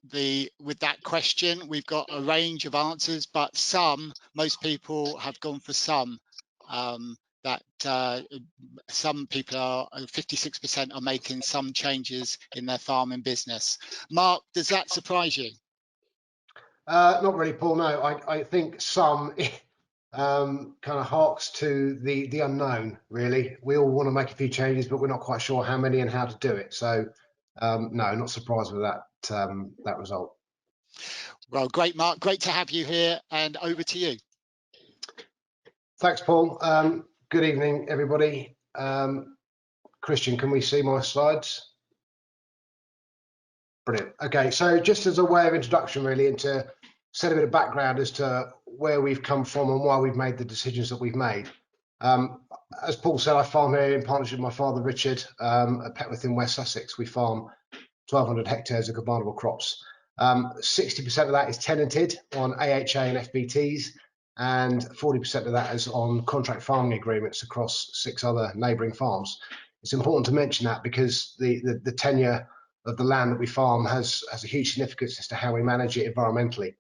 with that question, we've got a range of answers, but most people have gone for some. Some people are, 56% are making some changes in their farming business. Mark, does that surprise you? Not really, Paul. No, I think some kind of harks to the unknown, really. We all want to make a few changes, but we're not quite sure how many and how to do it. So no, not surprised with that that result. Well, great, Mark. Great to have you here, and over to you. Thanks, Paul. Good evening, everybody. Christian, can we see my slides? Brilliant. Okay, so just as a way of introduction, really, and to set a bit of background as to where we've come from and why we've made the decisions that we've made. As Paul said, I farm here in partnership with my father, Richard, at Petworth in West Sussex. We farm 1,200 hectares of combinable crops. 60% of that is tenanted on AHA and FBTs, and 40% of that is on contract farming agreements across 6 other neighbouring farms. It's important to mention that because the tenure of the land that we farm has a huge significance as to how we manage it environmentally.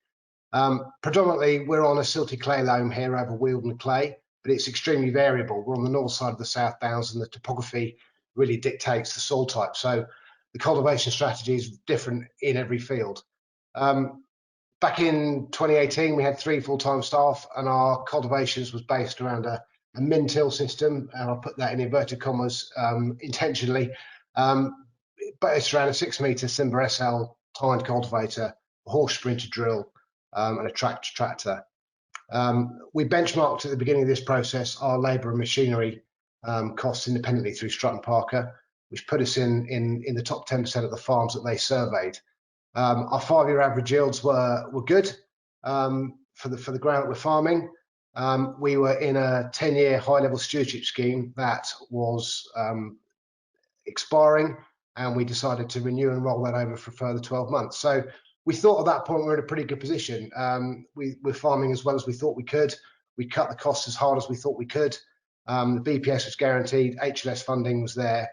Predominantly, we're on a silty clay loam here over Wealden clay, but it's extremely variable. We're on the north side of the South Downs, and the topography really dictates the soil type. So the cultivation strategy is different in every field. Back in 2018, we had 3 full-time staff, and our cultivations was based around a min-till system, and I'll put that in inverted commas intentionally. But it's around a 6-metre Simba SL tined cultivator, a horse sprinter drill, and a tractor. We benchmarked at the beginning of this process our labour and machinery costs independently through Strutton Parker, which put us in the top 10% of the farms that they surveyed. Our 5-year average yields were good for the ground that we're farming. We were in a 10-year high-level stewardship scheme that was expiring, and we decided to renew and roll that over for a further 12 months. So we thought at that point we were in a pretty good position. We're farming as well as we thought we could. We cut the costs as hard as we thought we could. The BPS was guaranteed, HLS funding was there,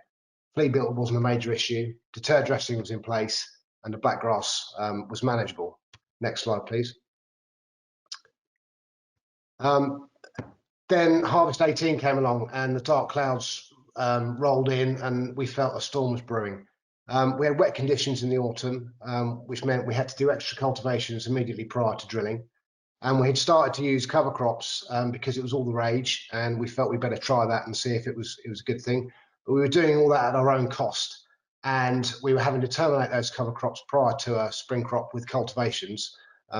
flea beetle wasn't a major issue, deter dressing was in place, and the black grass was manageable. Next slide, please. Then harvest 18 came along, and the dark clouds rolled in, and we felt a storm was brewing. We had wet conditions in the autumn, which meant we had to do extra cultivations immediately prior to drilling. And we had started to use cover crops because it was all the rage, and we felt we better try that and see if it was a good thing. But we were doing all that at our own cost, and we were having to terminate those cover crops prior to a spring crop with cultivations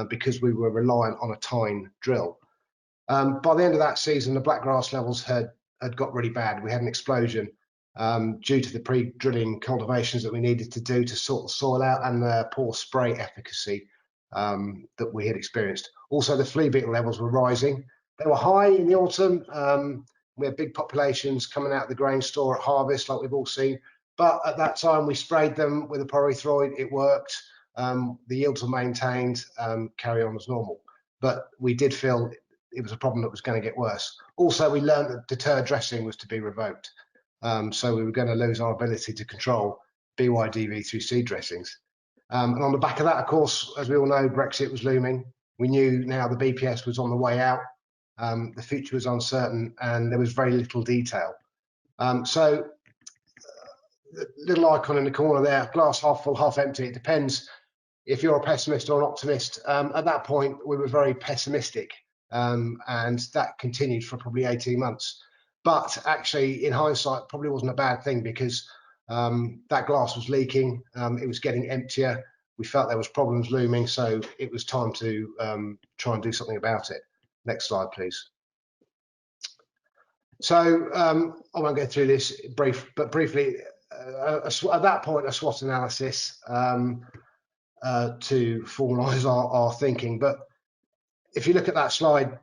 because we were reliant on a tine drill. By the end of that season, the black grass levels had got really bad. We had an explosion due to the pre-drilling cultivations that we needed to do to sort the soil out, and the poor spray efficacy that we had experienced. Also, the flea beetle levels were rising. They were high in the autumn. We had big populations coming out of the grain store at harvest, like we've all seen. But at that time, we sprayed them with a pyrethroid. It worked. The yields were maintained. Carry on as normal. But we did feel it was a problem that was going to get worse. Also, we learned that deter dressing was to be revoked. So we were going to lose our ability to control BYDV through seed dressings. And on the back of that, of course, as we all know, Brexit was looming. We knew now the BPS was on the way out. The future was uncertain, and there was very little detail. So the little icon in the corner there, glass half full, half empty. It depends if you're a pessimist or an optimist. At that point, we were very pessimistic, and that continued for probably 18 months. But actually, in hindsight, probably wasn't a bad thing, because that glass was leaking. It was getting emptier. We felt there was problems looming, so it was time to try and do something about it. Next slide, please. So I won't go through this but briefly. At that point, a SWOT analysis to formalise our thinking. But if you look at that slide,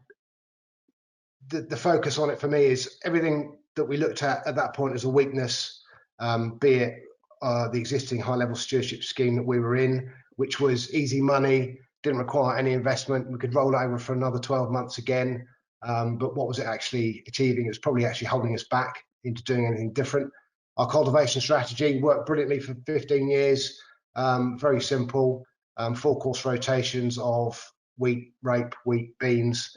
the focus on it for me is everything that we looked at that point as a weakness, be it the existing high-level stewardship scheme that we were in, which was easy money, didn't require any investment. We could roll over for another 12 months again. But what was it actually achieving? It was probably actually holding us back into doing anything different. Our cultivation strategy worked brilliantly for 15 years. Very simple, 4-course rotations of wheat, rape, wheat, beans.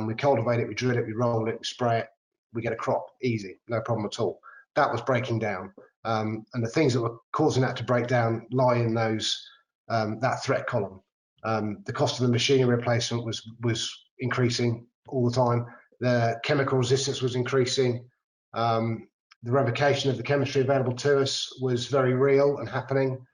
We cultivate it, we drill it, we roll it, we spray it, we get a crop, easy, no problem at all. That was breaking down. And the things that were causing that to break down lie in those that threat column. The cost of the machinery replacement was increasing. all the time. The chemical resistance was increasing. The revocation of the chemistry available to us was very real and happening.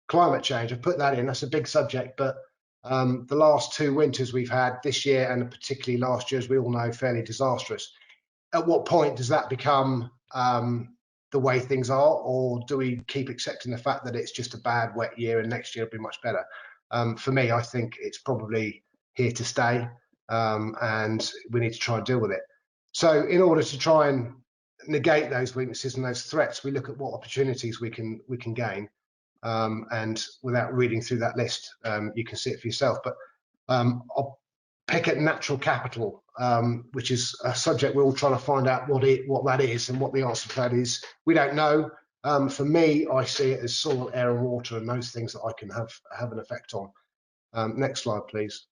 Climate change, I've put that in, that's a big subject, but the last 2 winters we've had this year, and particularly last year, as we all know, fairly disastrous. At what point does that become the way things are, or do we keep accepting the fact that it's just a bad wet year and next year will be much better? For me, I think it's probably here to stay, and we need to try and deal with it. So in order to try and negate those weaknesses and those threats, we look at what opportunities we can gain, and without reading through that list, you can see it for yourself. But I'll pick at natural capital, which is a subject we're all trying to find out what that is and what the answer to that is. We don't know. For me, I see it as soil, air, and water, and those things that I can have an effect on. Next slide, please.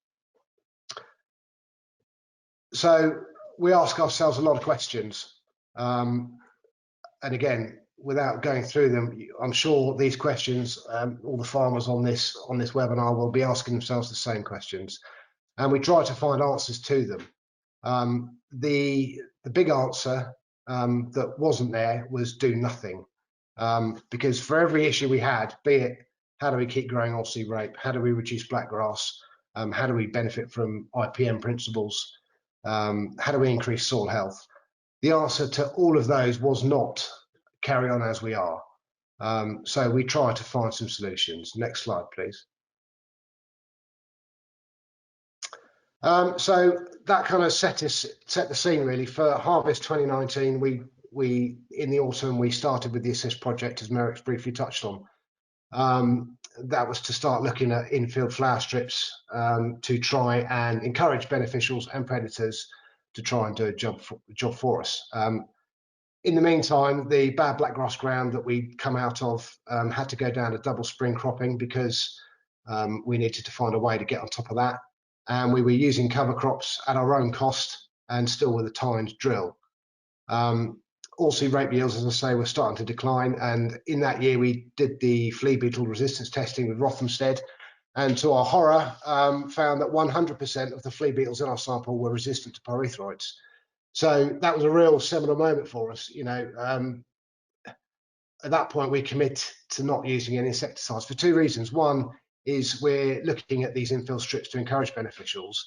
So we ask ourselves a lot of questions, and again, without going through them, I'm sure these questions, all the farmers on this webinar will be asking themselves the same questions, and we try to find answers to them. The big answer that wasn't there was do nothing, because for every issue we had, be it how do we keep growing oilseed rape, how do we reduce blackgrass, how do we benefit from IPM principles, how do we increase soil health, the answer to all of those was not carry on as we are. So we try to find some solutions. Next slide, please. So that kind of set the scene really for harvest 2019. We in the autumn we started with the Assist project, as Merrick's briefly touched on. That was to start looking at infield flower strips to try and encourage beneficials and predators to try and do a job for us. In the meantime, the bad blackgrass ground that we come out of had to go down to double spring cropping because we needed to find a way to get on top of that. And we were using cover crops at our own cost and still with a timed drill. Oilseed rape yields, as I say, were starting to decline. And in that year, we did the flea beetle resistance testing with Rothamsted. And to our horror, found that 100% of the flea beetles in our sample were resistant to pyrethroids. So that was a real seminal moment for us. You know, at that point, we commit to not using any insecticides for 2 reasons. One is we're looking at these infill strips to encourage beneficials.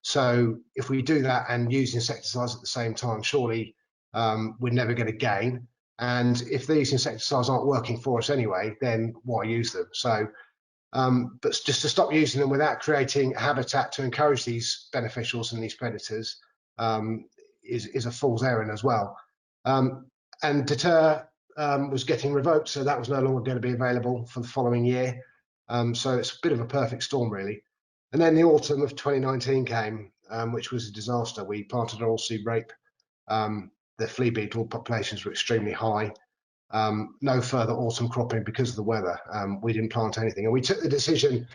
So if we do that and use insecticides at the same time, surely we're never going to gain. And if these insecticides aren't working for us anyway, then why use them? So, but just to stop using them without creating a habitat to encourage these beneficials and these predators is a fool's errand as well. And deter was getting revoked, so that was no longer going to be available for the following year. So it's a bit of a perfect storm, really. And then the autumn of 2019 came, which was a disaster. We planted oilseed rape. The flea beetle populations were extremely high. No further autumn cropping because of the weather. We didn't plant anything, and we took the decision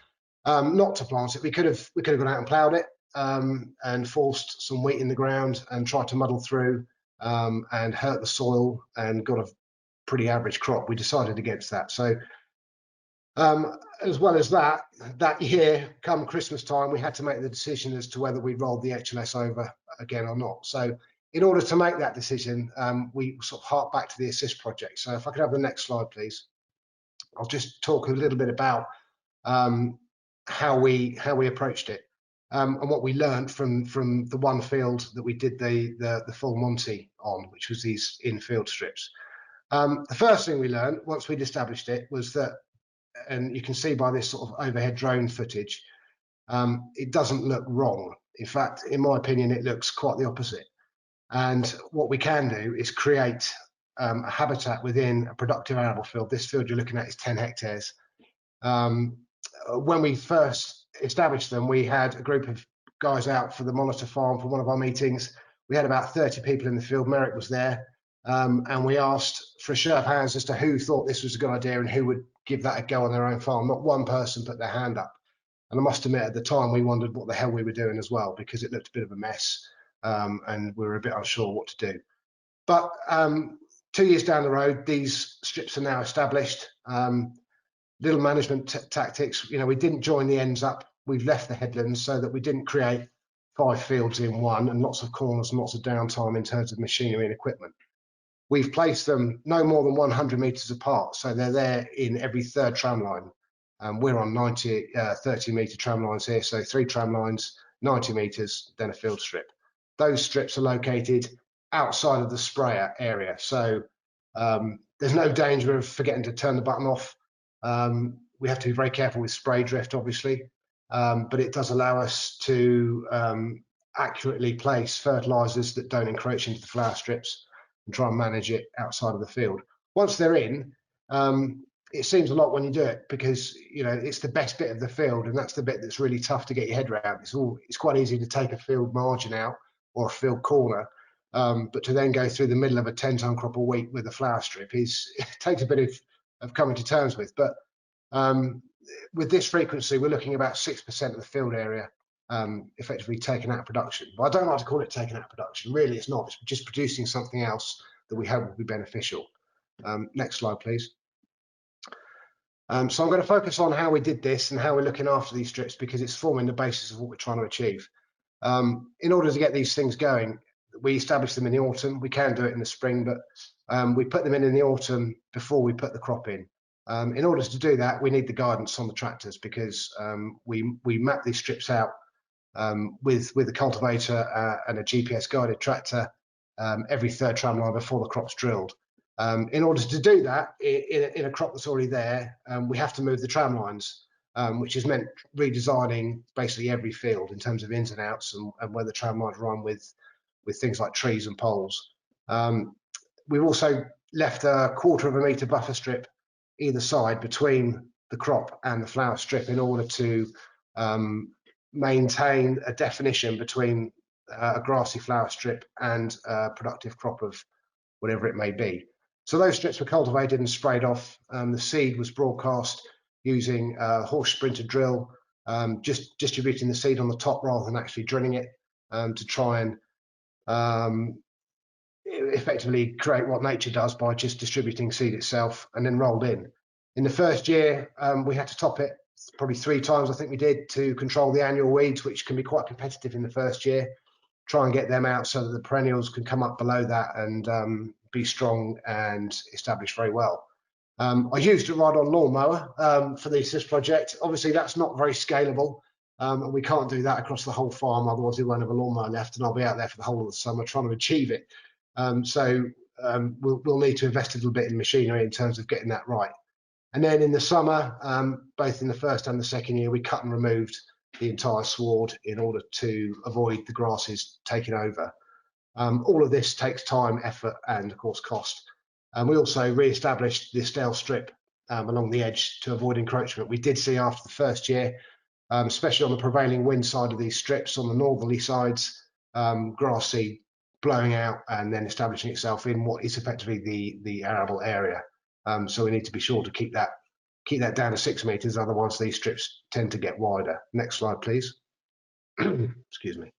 not to plant it. We could have gone out and ploughed it and forced some wheat in the ground and tried to muddle through and hurt the soil and got a pretty average crop. We decided against that. So as well as that year, come Christmas time, we had to make the decision as to whether we rolled the HLS over again or not. So in order to make that decision, we sort of hark back to the Assist project. So if I could have the next slide, please. I'll just talk a little bit about how we approached it and what we learned from the one field that we did the full Monty on, which was these in-field strips. The first thing we learned once we'd established it was that, and you can see by this sort of overhead drone footage, it doesn't look wrong. In fact, in my opinion, it looks quite the opposite. And what we can do is create a habitat within a productive arable field. This field you're looking at is 10 hectares. When we first established them, we had a group of guys out for the monitor farm for one of our meetings. We had about 30 people in the field. Merrick was there. And we asked for a show of hands as to who thought this was a good idea and who would give that a go on their own farm. Not one person put their hand up. And I must admit, at the time, we wondered what the hell we were doing as well, because it looked a bit of a mess and we were a bit unsure what to do. But 2 years down the road, these strips are now established. Little management tactics, you know, we didn't join the ends up. We've left the headlands so that we didn't create 5 fields in one and lots of corners and lots of downtime in terms of machinery and equipment. We've placed them no more than 100 metres apart, so they're there in every third tram line. We're on 30-metre tram lines here, so 3 tram lines, 90 metres, then a field strip. Those strips are located outside of the sprayer area, so there's no danger of forgetting to turn the button off. We have to be very careful with spray drift, obviously, but it does allow us to accurately place fertilisers that don't encroach into the flower strips and try and manage it outside of the field. Once they're in, it seems a lot when you do it, because it's the best bit of the field, and that's the bit that's really tough to get your head around. It's quite easy to take a field margin out or a field corner, but to then go through the middle of a 10-ton crop a week with a flower strip it takes a bit of coming to terms with. But with this frequency, we're looking at about 6% of the field area effectively taken out of production. But I don't like to call it taken out of production. Really, it's not. It's just producing something else that we hope will be beneficial. Next slide, please. So I'm going to focus on how we did this and how we're looking after these strips, because it's forming the basis of what we're trying to achieve. In order to get these things going, we established them in the autumn. We can do it in the spring, but we put them in the autumn before we put the crop in. In order to do that, we need the guidance on the tractors, because we map these strips out with a cultivator and a GPS guided tractor every third tram line before the crop's drilled. In order to do that in a crop that's already there, we have to move the tram lines, which has meant redesigning basically every field in terms of ins and outs and where the tram lines run with things like trees and poles. We've also left a 1/4 metre buffer strip either side between the crop and the flower strip in order to maintain a definition between a grassy flower strip and a productive crop of whatever it may be. So those strips were cultivated and sprayed off. The seed was broadcast using a horse sprinter drill, just distributing the seed on the top rather than actually drilling it, to try and effectively create what nature does by just distributing seed itself, and then rolled in. In the first year, we had to top it probably 3 times, I think we did, to control the annual weeds, which can be quite competitive in the first year. Try and get them out so that the perennials can come up below that and be strong and established very well. I used a ride-on lawnmower for this project. Obviously, that's not very scalable, and we can't do that across the whole farm, otherwise we won't have a lawnmower left, and I'll be out there for the whole of the summer trying to achieve it. We'll need to invest a little bit in machinery in terms of getting that right. And then in the summer, both in the first and the second year, we cut and removed the entire sward in order to avoid the grasses taking over. All of this takes time, effort, and of course cost. We also re-established the stale strip along the edge to avoid encroachment. We did see after the first year, especially on the prevailing wind side of these strips, on the northerly sides, grass seed blowing out and then establishing itself in what is effectively the arable area. So we need to be sure to keep that down to 6 meters, otherwise these strips tend to get wider. Next slide, please. Excuse me.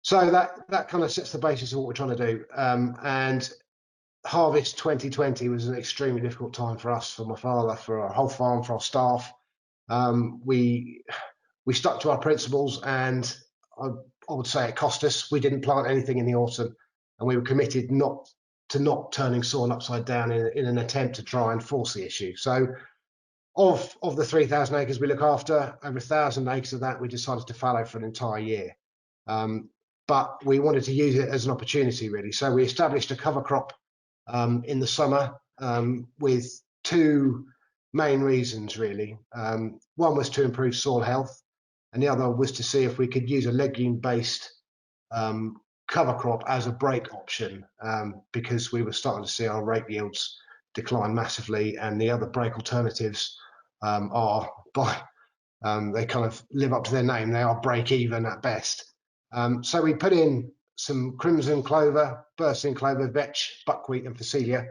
So that kind of sets the basis of what we're trying to do. And harvest 2020 was an extremely difficult time for us, for my father, for our whole farm, for our staff. We stuck to our principles, and I would say it cost us. We didn't plant anything in the autumn, and we were committed not turning soil upside down in an attempt to try and force the issue. So of the 3,000 acres we look after, over 1,000 acres of that we decided to fallow for an entire year. But we wanted to use it as an opportunity, really. So we established a cover crop in the summer with 2 main reasons, really. One was to improve soil health, and the other was to see if we could use a legume-based cover crop as a break option, because we were starting to see our rape yields decline massively, and the other break alternatives they kind of live up to their name. They are break even at best. So we put in some crimson clover, bursting clover, vetch, buckwheat and phacelia.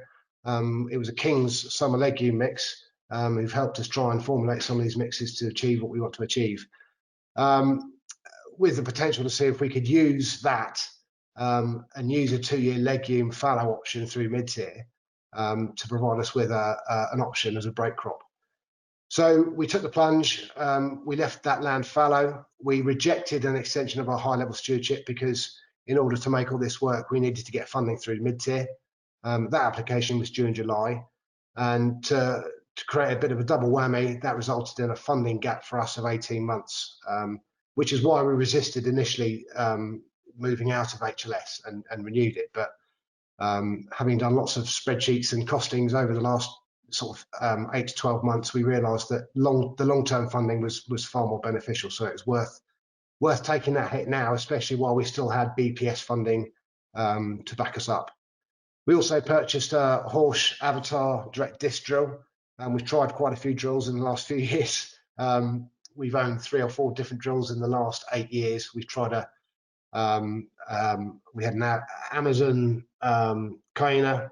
It was a King's summer legume mix, who've helped us try and formulate some of these mixes to achieve what we want to achieve, with the potential to see if we could use that and use a 2-year legume fallow option through mid-tier to provide us with an option as a break crop. So we took the plunge, we left that land fallow. We rejected an extension of our high level stewardship because in order to make all this work, we needed to get funding through mid-tier. That application was due in July, and to create a bit of a double whammy, that resulted in a funding gap for us of 18 months, which is why we resisted initially moving out of HLS and renewed it. But having done lots of spreadsheets and costings over the last sort of 8 to 12 months, we realised that the long-term funding was far more beneficial. So it's worth taking that hit now, especially while we still had BPS funding to back us up. We also purchased a Horsch Avatar direct disc drill, and we've tried quite a few drills in the last few years. We've owned 3 or 4 different drills in the last 8 years. We've tried we had an Amazon Kayna.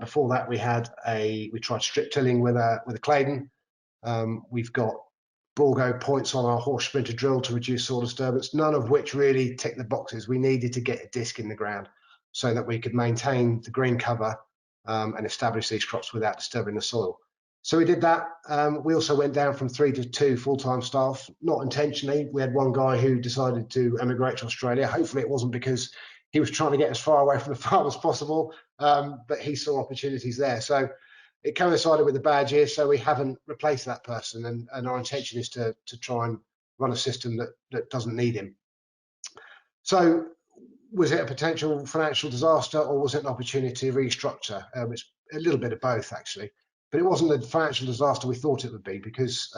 Before that, we tried strip tilling with a Claydon. We've got Borgo points on our Horsch Sprinter drill to reduce soil disturbance, none of which really tick the boxes. We needed to get a disc in the ground so that we could maintain the green cover and establish these crops without disturbing the soil. So we did that. We also went down from 3 to 2 full-time staff, not intentionally. We had one guy who decided to emigrate to Australia. Hopefully it wasn't because he was trying to get as far away from the farm as possible, but he saw opportunities there. So it coincided with the bad year, so we haven't replaced that person, and our intention is to try and run a system that doesn't need him. So was it a potential financial disaster, or was it an opportunity to restructure? It's a little bit of both, actually. But it wasn't the financial disaster we thought it would be, because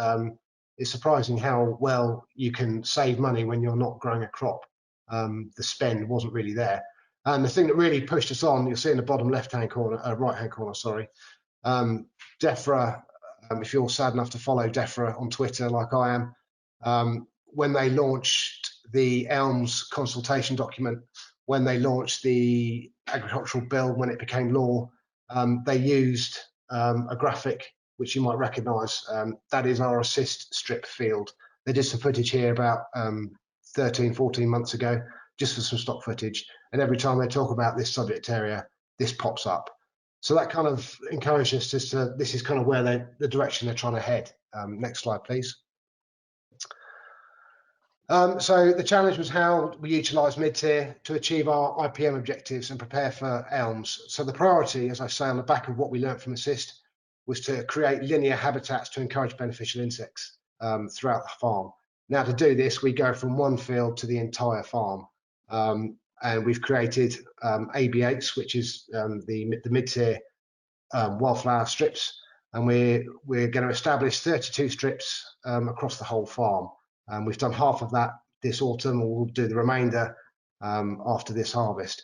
it's surprising how well you can save money when you're not growing a crop. The spend wasn't really there. And the thing that really pushed us on, you'll see in the bottom left-hand corner, right-hand corner, sorry, DEFRA, if you're sad enough to follow DEFRA on Twitter like I am, when they launched the ELMs consultation document, when they launched the agricultural bill, when it became law, they used a graphic which you might recognise. That is our assist strip field. They did some footage here about 13, 14 months ago, just for some stock footage. And every time they talk about this subject area, this pops up. So that kind of encouraged us to, this is kind of where the direction they're trying to head. Next slide, please. So the challenge was how we utilise mid-tier to achieve our IPM objectives and prepare for ELMs. So the priority, as I say, on the back of what we learned from Assist, was to create linear habitats to encourage beneficial insects throughout the farm. Now, to do this, we go from one field to the entire farm. And we've created AB8s, which is the mid-tier wildflower strips. And we're going to establish 32 strips across the whole farm. We've done half of that this autumn, and we'll do the remainder after this harvest.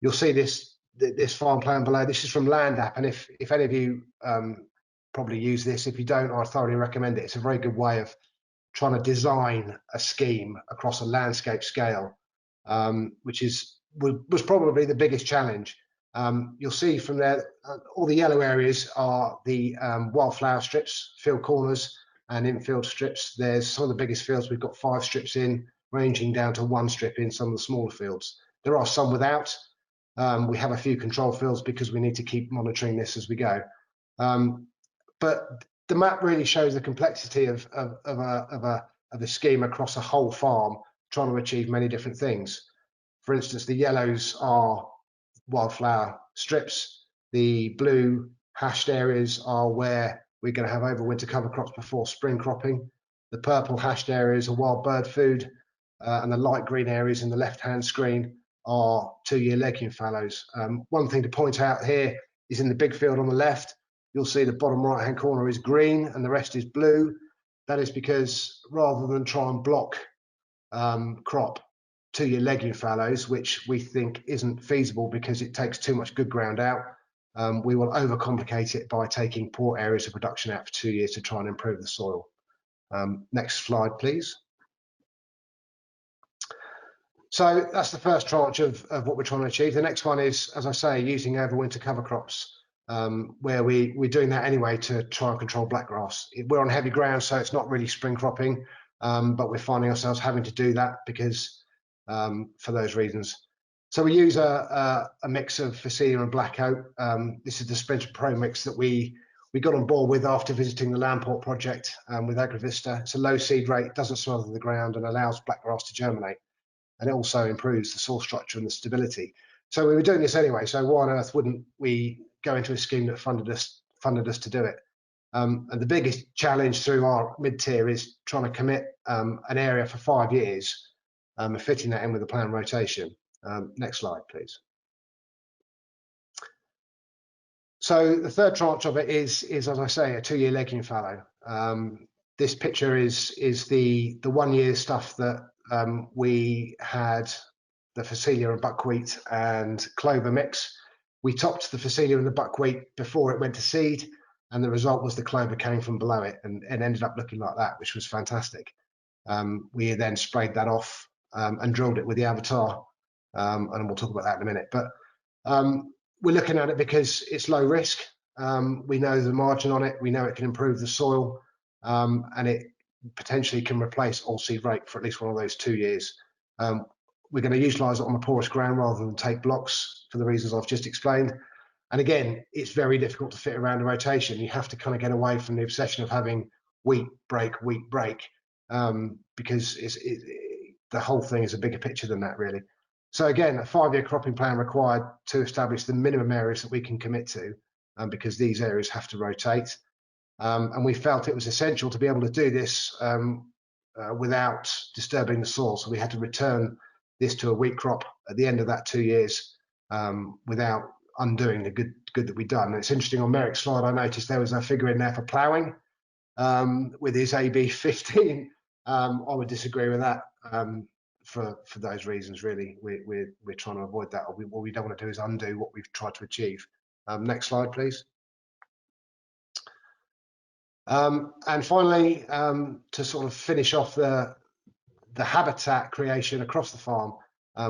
You'll see this farm plan below. This is from Land App, and if any of you probably use this, if you don't, I thoroughly recommend it. It's a very good way of trying to design a scheme across a landscape scale, which was probably the biggest challenge. You'll see from there, all the yellow areas are the wildflower strips, field corners, and infield strips. There's some of the biggest fields. We've got 5 strips in, ranging down to 1 strip in some of the smaller fields. There are some without. We have a few control fields because we need to keep monitoring this as we go. But the map really shows the complexity of a scheme across a whole farm, trying to achieve many different things. For instance, the yellows are wildflower strips. The blue hashed areas are where we're going to have overwinter cover crops before spring cropping. The purple hashed areas are wild bird food, and the light green areas in the left-hand screen are 2-year legume fallows. One thing to point out here is in the big field on the left, you'll see the bottom right-hand corner is green and the rest is blue. That is because rather than try and block crop 2-year legume fallows, which we think isn't feasible because it takes too much good ground out, we will overcomplicate it by taking poor areas of production out for 2 years to try and improve the soil. Next slide, please. So that's the first tranche of what we're trying to achieve. The next one is, as I say, using overwinter cover crops, where we're doing that anyway to try and control blackgrass. We're on heavy ground, so it's not really spring cropping, but we're finding ourselves having to do that because for those reasons. So we use a mix of Phacelia and black oak. This is the Sprinter Pro mix that we we got on board with after visiting the Landport project with Agravista. It's a low seed rate, doesn't smother the ground, and allows blackgrass to germinate. And it also improves the soil structure and the stability. So we were doing this anyway, so why on earth wouldn't we go into a scheme that funded us to do it? And the biggest challenge through our mid-tier is trying to commit an area for 5 years and fitting that in with the planned rotation. Next slide, please. So the third tranche of it is as I say, a 2-year legume fallow. This picture is the 1 year stuff that we had the Phacelia and buckwheat and clover mix. We topped the Phacelia and the buckwheat before it went to seed, and the result was the clover came from below it and ended up looking like that, which was fantastic. We then sprayed that off and drilled it with the Avatar, and we'll talk about that in a minute. But we're looking at it because it's low risk. We know the margin on it. We know it can improve the soil, and it potentially can replace oilseed rape for at least one of those 2 years. We're going to utilise it on the porous ground rather than take blocks for the reasons I've just explained. And again, it's very difficult to fit around a rotation. You have to kind of get away from the obsession of having wheat break, because the whole thing is a bigger picture than that, really. So again, a 5-year cropping plan required to establish the minimum areas that we can commit to, because these areas have to rotate. And we felt it was essential to be able to do this without disturbing the soil. So we had to return this to a wheat crop at the end of that 2 years without undoing the good that we'd done. And it's interesting, on Merrick's slide, I noticed there was a figure in there for ploughing with his AB 15. I would disagree with that for those reasons, really. We're trying to avoid that. What we don't want to do is undo what we've tried to achieve. Next slide, please. And finally, to sort of finish off the habitat creation across the farm,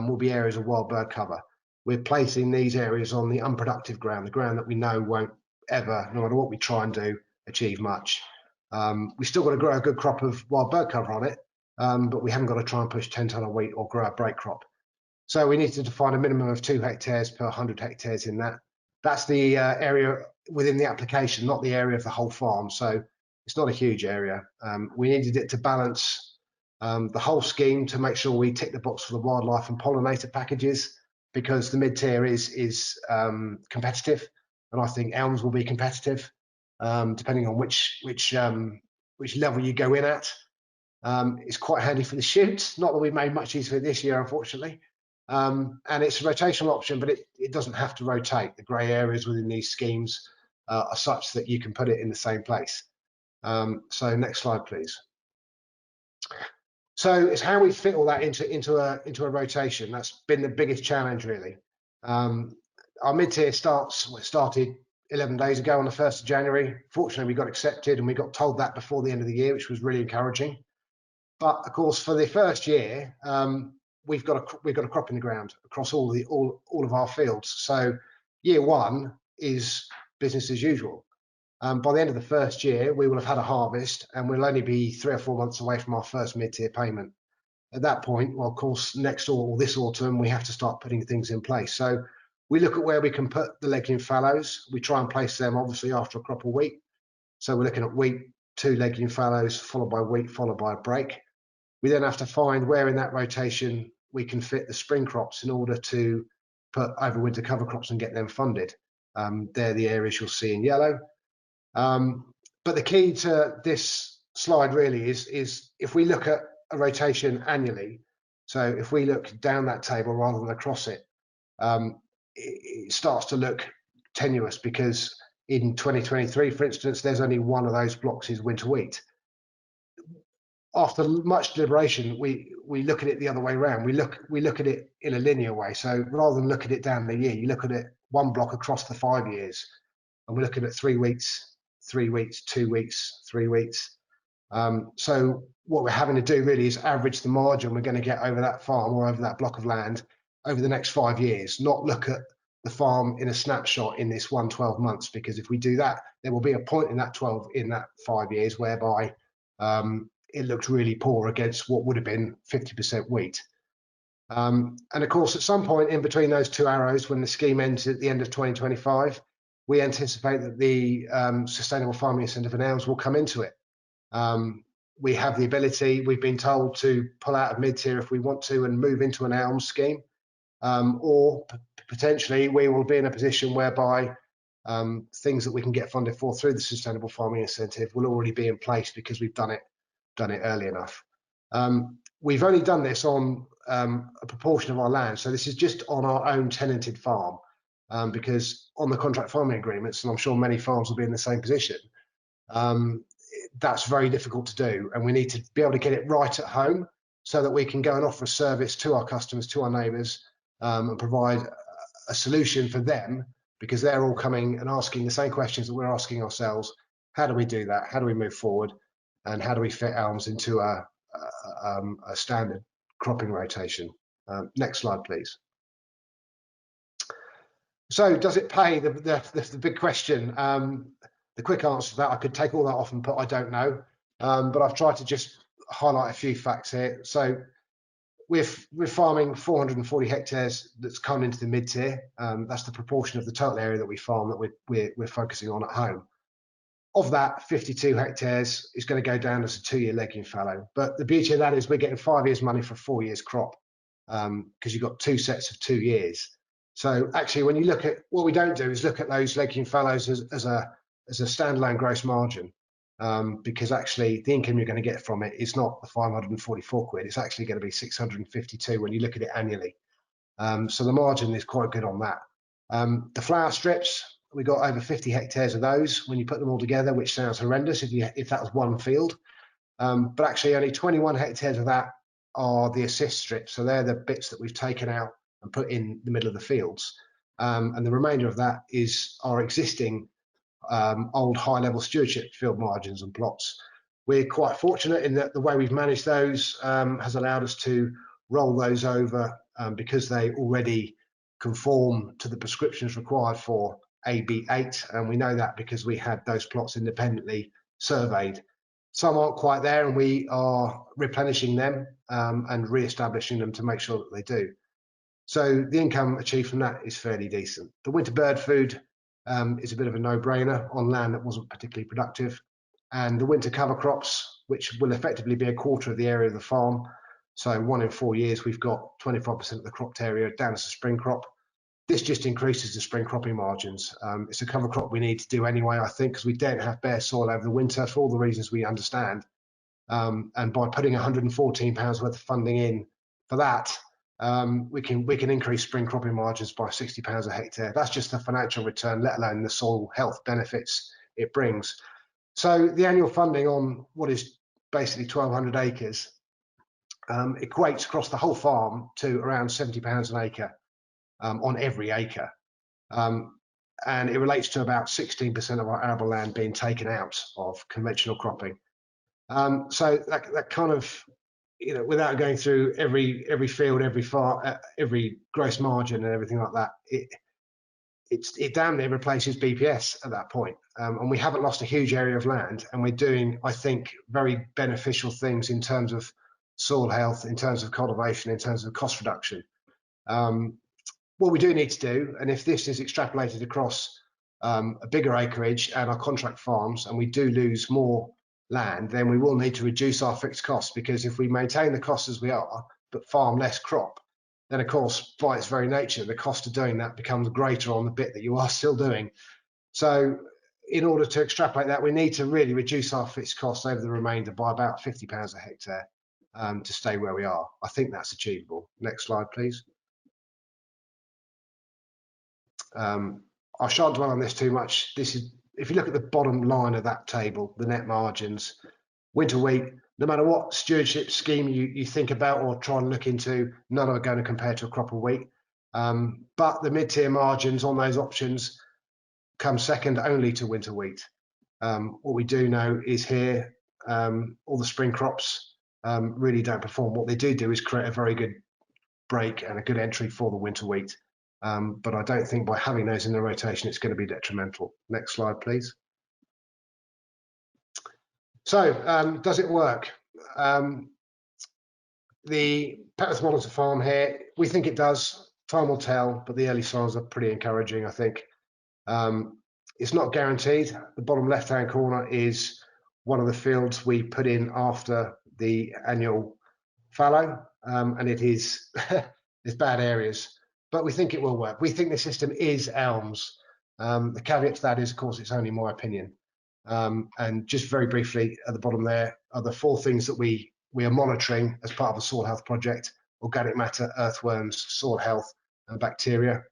will be areas of wild bird cover. We're placing these areas on the unproductive ground, the ground that we know won't ever, no matter what we try and do, achieve much. We still got to grow a good crop of wild bird cover on it, but we haven't got to try and push 10 tonne of wheat or grow a break crop. So we need to define a minimum of 2 hectares per 100 hectares in that. That's the area within the application, not the area of the whole farm. So it's not a huge area. We needed it to balance the whole scheme to make sure we tick the box for the wildlife and pollinator packages, because the mid-tier is competitive, and I think elms will be competitive depending on which level you go in at. It's quite handy for the shoots. Not that we've made much use of it this year, unfortunately. And it's a rotational option, but it doesn't have to rotate. The grey areas within these schemes are such that you can put it in the same place. So next slide, please. So it's how we fit all that into a rotation. That's been the biggest challenge, really. Our mid-tier started 11 days ago on the 1st of January. Fortunately, we got accepted, and we got told that before the end of the year, which was really encouraging. But of course, for the first year, we've got a crop in the ground across all of our fields. So year one is business as usual. By the end of the first year, we will have had a harvest, and we'll only be 3 or 4 months away from our first mid-tier payment. At that point, well, of course, this autumn, we have to start putting things in place. So we look at where we can put the legume fallows. We try and place them, obviously, after a crop of wheat. So we're looking at wheat, 2 legume fallows, followed by wheat, followed by a break. We then have to find where in that rotation we can fit the spring crops in order to put overwinter cover crops and get them funded. They're the areas you'll see in yellow. But the key to this slide really is if we look at a rotation annually, so if we look down that table rather than across it, it starts to look tenuous, because in 2023, for instance, there's only one of those blocks is winter wheat. After much deliberation, we look at it the other way around. We look at it in a linear way. So rather than look at it down the year, you look at it one block across the 5 years, and we're looking at 3 weeks, 3 weeks, 2 weeks, 3 weeks. So what we're having to do really is average the margin we're going to get over that farm or over that block of land over the next 5 years, not look at the farm in a snapshot in this 12 months, because if we do that, there will be a point in that 5 years whereby it looked really poor against what would have been 50% wheat. And of course, at some point in between those 2 arrows, when the scheme ends at the end of 2025, we anticipate that the sustainable farming incentive and ELMs will come into it. We have the ability, we've been told, to pull out of mid-tier if we want to and move into an ELM scheme, or potentially we will be in a position whereby things that we can get funded for through the sustainable farming incentive will already be in place because we've done it early enough. We've only done this on a proportion of our land, so this is just on our own tenanted farm, because on the contract farming agreements, and I'm sure many farms will be in the same position, that's very difficult to do, and we need to be able to get it right at home so that we can go and offer a service to our customers, to our neighbours, and provide a solution for them, because they're all coming and asking the same questions that we're asking ourselves. How do we do that? How do we move forward? And how do we fit ELMs into a standard cropping rotation? Next slide, please. So does it pay? The big question. The quick answer to that, I could take all that off and put I don't know, but I've tried to just highlight a few facts here. So we're farming 440 hectares that's come into the mid-tier. That's the proportion of the total area that we farm that we're focusing on at home. Of that, 52 hectares is going to go down as a 2-year legume fallow. But the beauty of that is we're getting 5 years money for a 4 years crop, because you've got 2 sets of 2 years. So actually, when you look at what we don't do is look at those legume fallows as a standalone gross margin, because actually the income you're going to get from it is not the 544 quid. It's actually going to be 652 when you look at it annually. So the margin is quite good on that. The flower strips, we got over 50 hectares of those when you put them all together, which sounds horrendous if that was one field. But actually only 21 hectares of that are the assist strips. So they're the bits that we've taken out and put in the middle of the fields. And the remainder of that is our existing old high-level stewardship field margins and plots. We're quite fortunate in that the way we've managed those has allowed us to roll those over because they already conform to the prescriptions required for AB8, and we know that because we had those plots independently surveyed. Some aren't quite there, and we are replenishing them and re-establishing them to make sure that they do. So the income achieved from that is fairly decent. The winter bird food is a bit of a no-brainer on land that wasn't particularly productive, and the winter cover crops, which will effectively be a quarter of the area of the farm. So 1 in 4 years, we've got 25% of the cropped area down as a spring crop. This just increases the spring cropping margins. It's a cover crop we need to do anyway, I think, because we don't have bare soil over the winter for all the reasons we understand. And by putting £114 worth of funding in for that, we can increase spring cropping margins by £60 a hectare. That's just the financial return, let alone the soil health benefits it brings. So the annual funding on what is basically 1,200 acres equates across the whole farm to around £70 an acre. On every acre, and it relates to about 16% of our arable land being taken out of conventional cropping. So that kind of, without going through every field, every gross margin and everything like that, it damn near replaces BPS at that point. And we haven't lost a huge area of land, and we're doing, I think, very beneficial things in terms of soil health, in terms of cultivation, in terms of cost reduction. What we do need to do, and if this is extrapolated across a bigger acreage and our contract farms, and we do lose more land, then we will need to reduce our fixed costs, because if we maintain the costs as we are, but farm less crop, then of course, by its very nature, the cost of doing that becomes greater on the bit that you are still doing. So in order to extrapolate that, we need to really reduce our fixed costs over the remainder by about £50 a hectare to stay where we are. I think that's achievable. Next slide, please. I shan't dwell on this too much. This is, if you look at the bottom line of that table, the net margins, winter wheat, no matter what stewardship scheme you think about or try and look into, none are going to compare to a crop of wheat. But the mid-tier margins on those options come second only to winter wheat. What we do know is here, all the spring crops really don't perform. What they do is create a very good break and a good entry for the winter wheat. But I don't think by having those in the rotation, it's going to be detrimental. Next slide, please. So, does it work? The Petworth model to farm here, we think it does. Time will tell, but the early signs are pretty encouraging, I think. It's not guaranteed. The bottom left-hand corner is one of the fields we put in after the annual fallow, and it is there's bad areas, but we think it will work. We think the system is ELMs. The caveat to that is, of course, it's only my opinion. And just very briefly, at the bottom there are the 4 things that we are monitoring as part of the soil health project: organic matter, earthworms, soil health, and bacteria.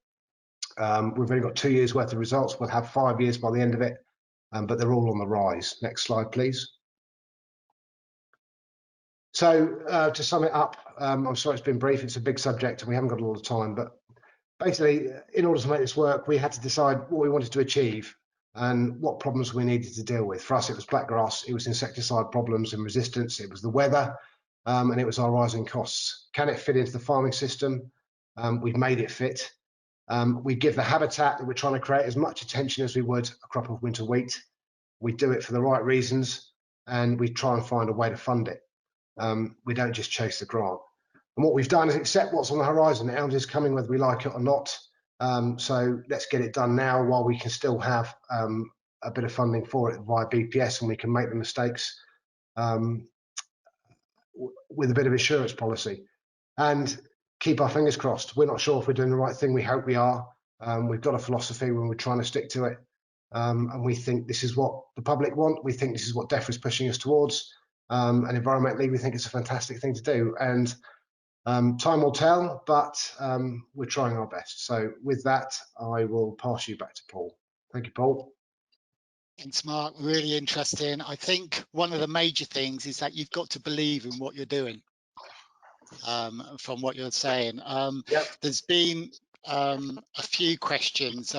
We've only got 2 years worth of results. We'll have 5 years by the end of it, but they're all on the rise. Next slide, please. So to sum it up, I'm sorry it's been brief. It's a big subject and we haven't got a lot of time, but basically, in order to make this work, we had to decide what we wanted to achieve and what problems we needed to deal with. For us, it was blackgrass, it was insecticide problems and resistance, it was the weather, and it was our rising costs. Can it fit into the farming system? We've made it fit. We give the habitat that we're trying to create as much attention as we would a crop of winter wheat. We do it for the right reasons, and we try and find a way to fund it. We don't just chase the grant. And what we've done is accept what's on the horizon. The ELMs is coming whether we like it or not. So let's get it done now while we can still have a bit of funding for it via BPS, and we can make the mistakes with a bit of insurance policy. And keep our fingers crossed. We're not sure if we're doing the right thing. We hope we are. We've got a philosophy when we're trying to stick to it. And we think this is what the public want. We think this is what DEFRA is pushing us towards. And environmentally, we think it's a fantastic thing to do. And time will tell, but we're trying our best. So with that, I will pass you back to Paul. Thank you, Paul. Thanks, Mark. Really interesting. I think one of the major things is that you've got to believe in what you're doing. From what you're saying, Yep. There's been a few questions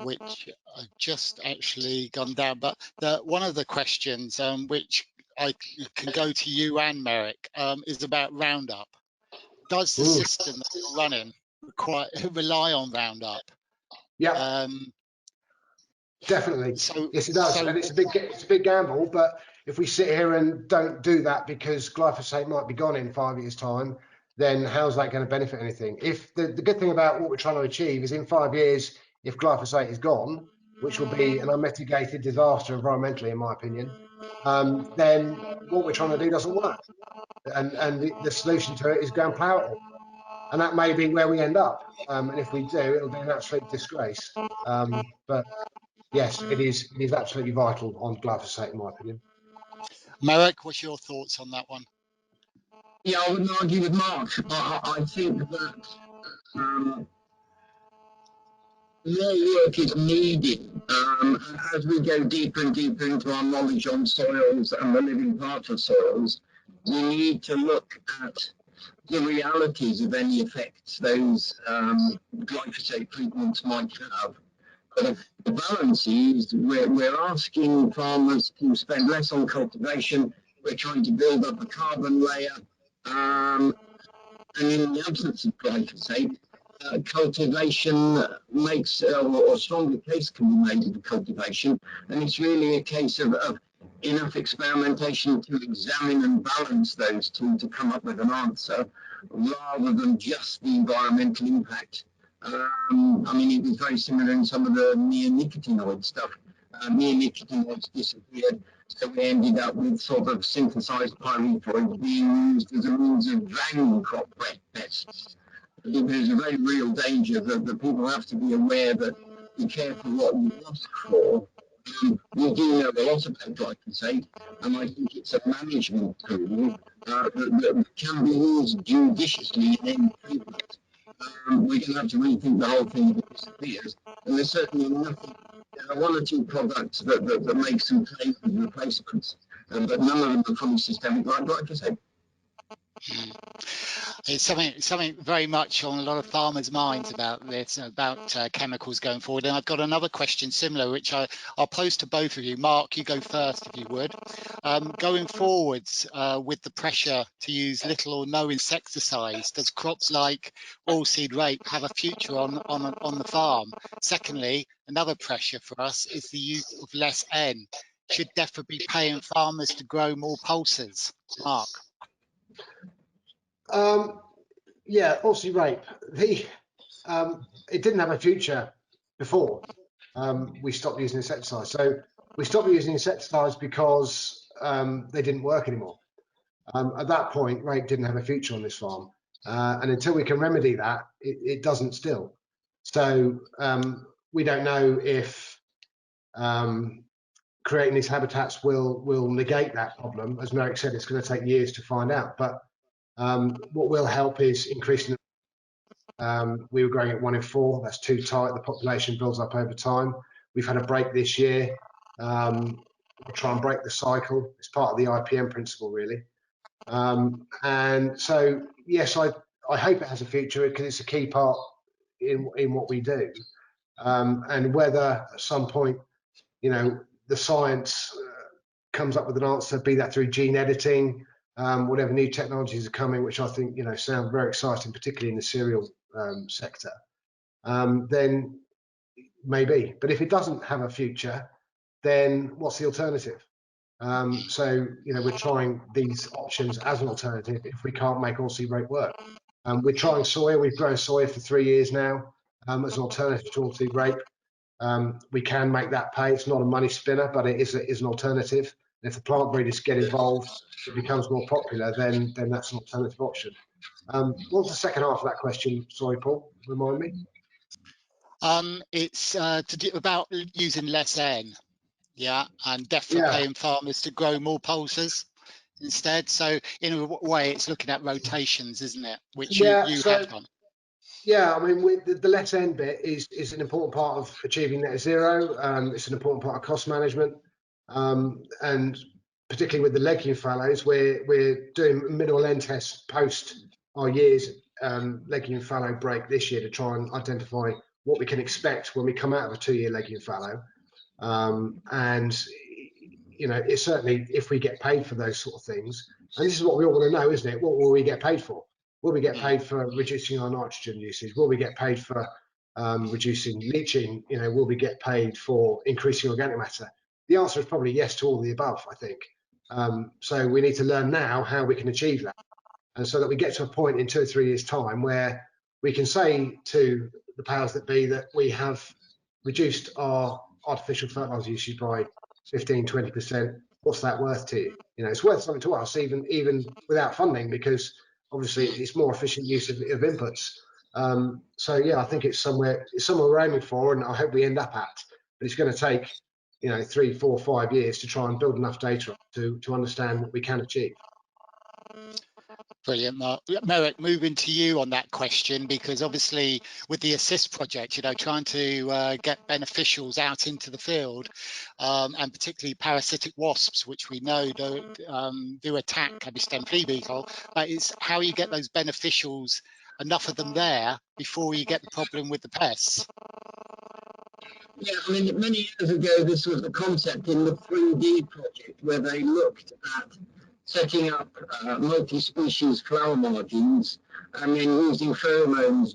which I've just actually gone down, but one of the questions which I can go to you and Merrick is about Roundup. Does the system that you're running rely on Roundup? Yeah, definitely. So, yes, it does, and it's a big gamble. But if we sit here and don't do that because glyphosate might be gone in 5 years' time, then how's that going to benefit anything? If the good thing about what we're trying to achieve is in 5 years, if glyphosate is gone, which will be an unmitigated disaster environmentally, in my opinion, then what we're trying to do doesn't work. And the solution to it is go and plough it all. And that may be where we end up. And if we do, it'll be an absolute disgrace. But yes, it is absolutely vital on glyphosate, in my opinion. Merrick, what's your thoughts on that one? Yeah, I wouldn't argue with Mark. I think that more work is needed as we go deeper and deeper into our knowledge on soils and the living part of soils. We need to look at the realities of any effects those glyphosate treatments might have. But the balance is we're asking farmers to spend less on cultivation. We're trying to build up a carbon layer. And in the absence of glyphosate, cultivation makes, or a stronger case can be made of cultivation. And it's really a case of enough experimentation to examine and balance those two to come up with an answer, rather than just the environmental impact. I mean, it was very similar in some of the neonicotinoid stuff. Neonicotinoids disappeared, so we ended up with sort of synthesized pyrethroids being used as a means of draining crop pests. I think there's a very real danger that people have to be aware that be careful what you ask for. We do know a lot about glyphosate, and I think it's a management tool that can be used judiciously in any treatment. We're going to have to rethink the whole thing if it disappears. And there's certainly nothing. There are one or two products that make some claims as replacements, but none of them are fully systemic like glyphosate. It's something very much on a lot of farmers' minds about this, about chemicals going forward. And I've got another question similar, which I'll pose to both of you. Mark, you go first if you would. Going forwards with the pressure to use little or no insecticides, does crops like oilseed rape have a future on the farm? Secondly, another pressure for us is the use of less N. Should DEFRA be paying farmers to grow more pulses? Mark. Yeah, oilseed rape. It didn't have a future before. we stopped using insecticides. So we stopped using insecticides because they didn't work anymore. At that point, rape didn't have a future on this farm. And until we can remedy that, it doesn't still. So we don't know if creating these habitats will negate that problem. As Merrick said, it's going to take years to find out. But what will help is increasing. We were growing at 1 in 4. That's too tight. The population builds up over time. We've had a break this year. We'll try and break the cycle. It's part of the IPM principle, really. And so, yes, I hope it has a future because it's a key part in what we do. And whether at some point, you know, the science comes up with an answer, be that through gene editing, whatever new technologies are coming, which I think, you know, sound very exciting, particularly in the cereal sector, then maybe. But if it doesn't have a future, then what's the alternative? So, you know, we're trying these options as an alternative if we can't make oilseed rape work. We're trying soya. We've grown soya for 3 years now as an alternative to oilseed rape. We can make that pay. It's not a money spinner, but it is an alternative. And if the plant breeders get involved, it becomes more popular, then that's an alternative option. What was the second half of that question? Sorry, Paul, remind me. It's to do about using less N, yeah, and definitely paying farmers to grow more pulses instead. So in a way, it's looking at rotations, isn't it? Which you have done. Yeah, I mean, the less N bit is an important part of achieving net zero. It's an important part of cost management, and particularly with the legume fallows, we're doing mineral N tests post our year's legume fallow break this year to try and identify what we can expect when we come out of a 2-year legume fallow. And you know, it's certainly if we get paid for those sort of things, and this is what we all want to know, isn't it? What will we get paid for? Will we get paid for reducing our nitrogen usage? Will we get paid for reducing leaching? You know, will we get paid for increasing organic matter? The answer is probably yes to all of the above, I think. So we need to learn now how we can achieve that, and so that we get to a point in 2 or 3 years' time where we can say to the powers that be that we have reduced our artificial fertilizer usage by 15–20%. What's that worth to you? You know, it's worth something to us, even without funding, because obviously it's more efficient use of inputs. So yeah, I think it's somewhere we're aiming for, and I hope we end up at. But it's going to take, you know, 3, 4, 5 years to try and build enough data to understand what we can achieve. Brilliant, Mark. Merrick, moving to you on that question, because obviously with the Assist project, you know, trying to get beneficials out into the field, and particularly parasitic wasps, which we know do attack the stem flea beetle, but it's how you get those beneficials, enough of them there before you get the problem with the pests. Yeah, I mean, many years ago, this was the concept in the 3D project where they looked at setting up multi-species flower margins and then using pheromones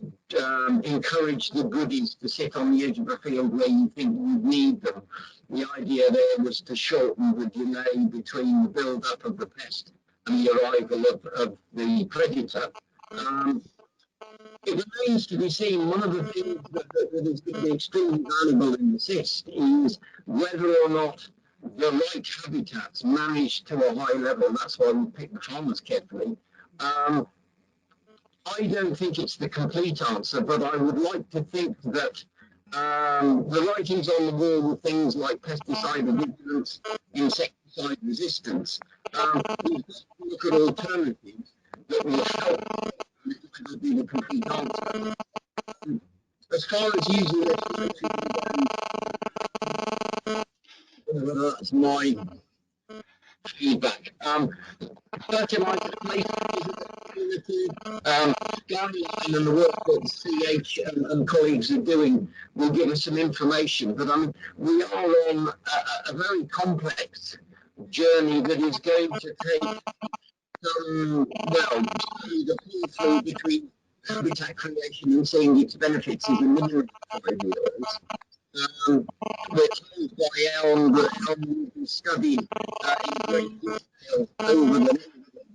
encourage the goodies to sit on the edge of a field where you think you need them. The idea there was to shorten the delay between the build-up of the pest and the arrival of the predator. It remains to be seen. One of the things that is going to be extremely valuable in Assist is whether or not the right habitats managed to a high level. That's why we pick the farmers carefully. I don't think it's the complete answer, but I would like to think that the writings on the wall with things like pesticide vigilance, insecticide resistance, we've got to look at alternatives that will help. It would be the complete answer. As far as using legislation, that's my feedback. Fertilizer placement is Skyline and the work that CH and colleagues are doing will give us some information. But I mean, we are on a very complex journey that is going to take some, well, the pull through between habitat creation and seeing its benefits is a minimum of 5 years. We're told by ELM that ELM will study in great detail over the next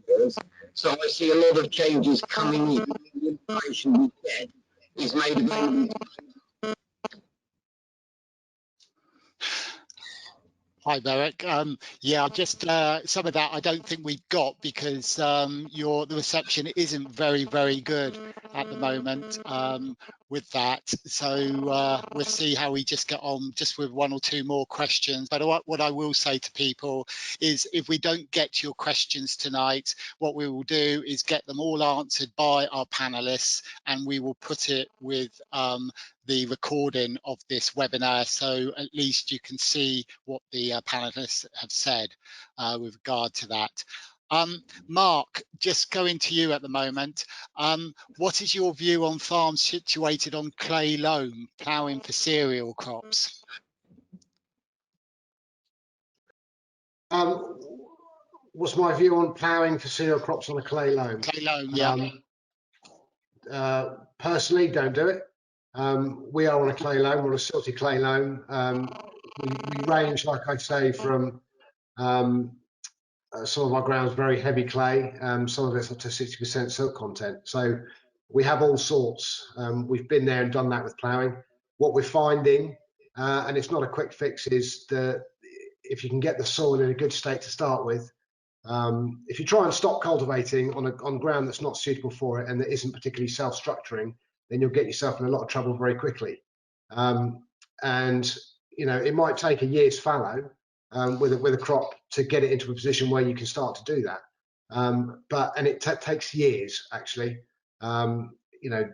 years. So I see a lot of changes coming in. The information we get is made available Hi, Merrick. Yeah, just some of that I don't think we've got because the reception isn't very good at the moment with that. So we'll see how we just get on just with one or two more questions. But what I will say to people is if we don't get to your questions tonight, what we will do is get them all answered by our panelists, and we will put it with the recording of this webinar, so at least you can see what the panelists have said with regard to that. Mark, just going to you at the moment, what is your view on farms situated on clay loam ploughing for cereal crops? What's my view on ploughing for cereal crops on a clay loam? Clay loam, yeah. Personally, don't do it. We are on a clay loam, we're on a silty clay loam. We range, like I say, from some of our ground's very heavy clay, some of it's up to 60% silt content. So we have all sorts. We've been there and done that with ploughing. What we're finding, and it's not a quick fix, is that if you can get the soil in a good state to start with, if you try and stop cultivating on ground that's not suitable for it and that isn't particularly self-structuring, then you'll get yourself in a lot of trouble very quickly. And you know, it might take a year's fallow with a crop to get it into a position where you can start to do that. And it takes years actually. You know,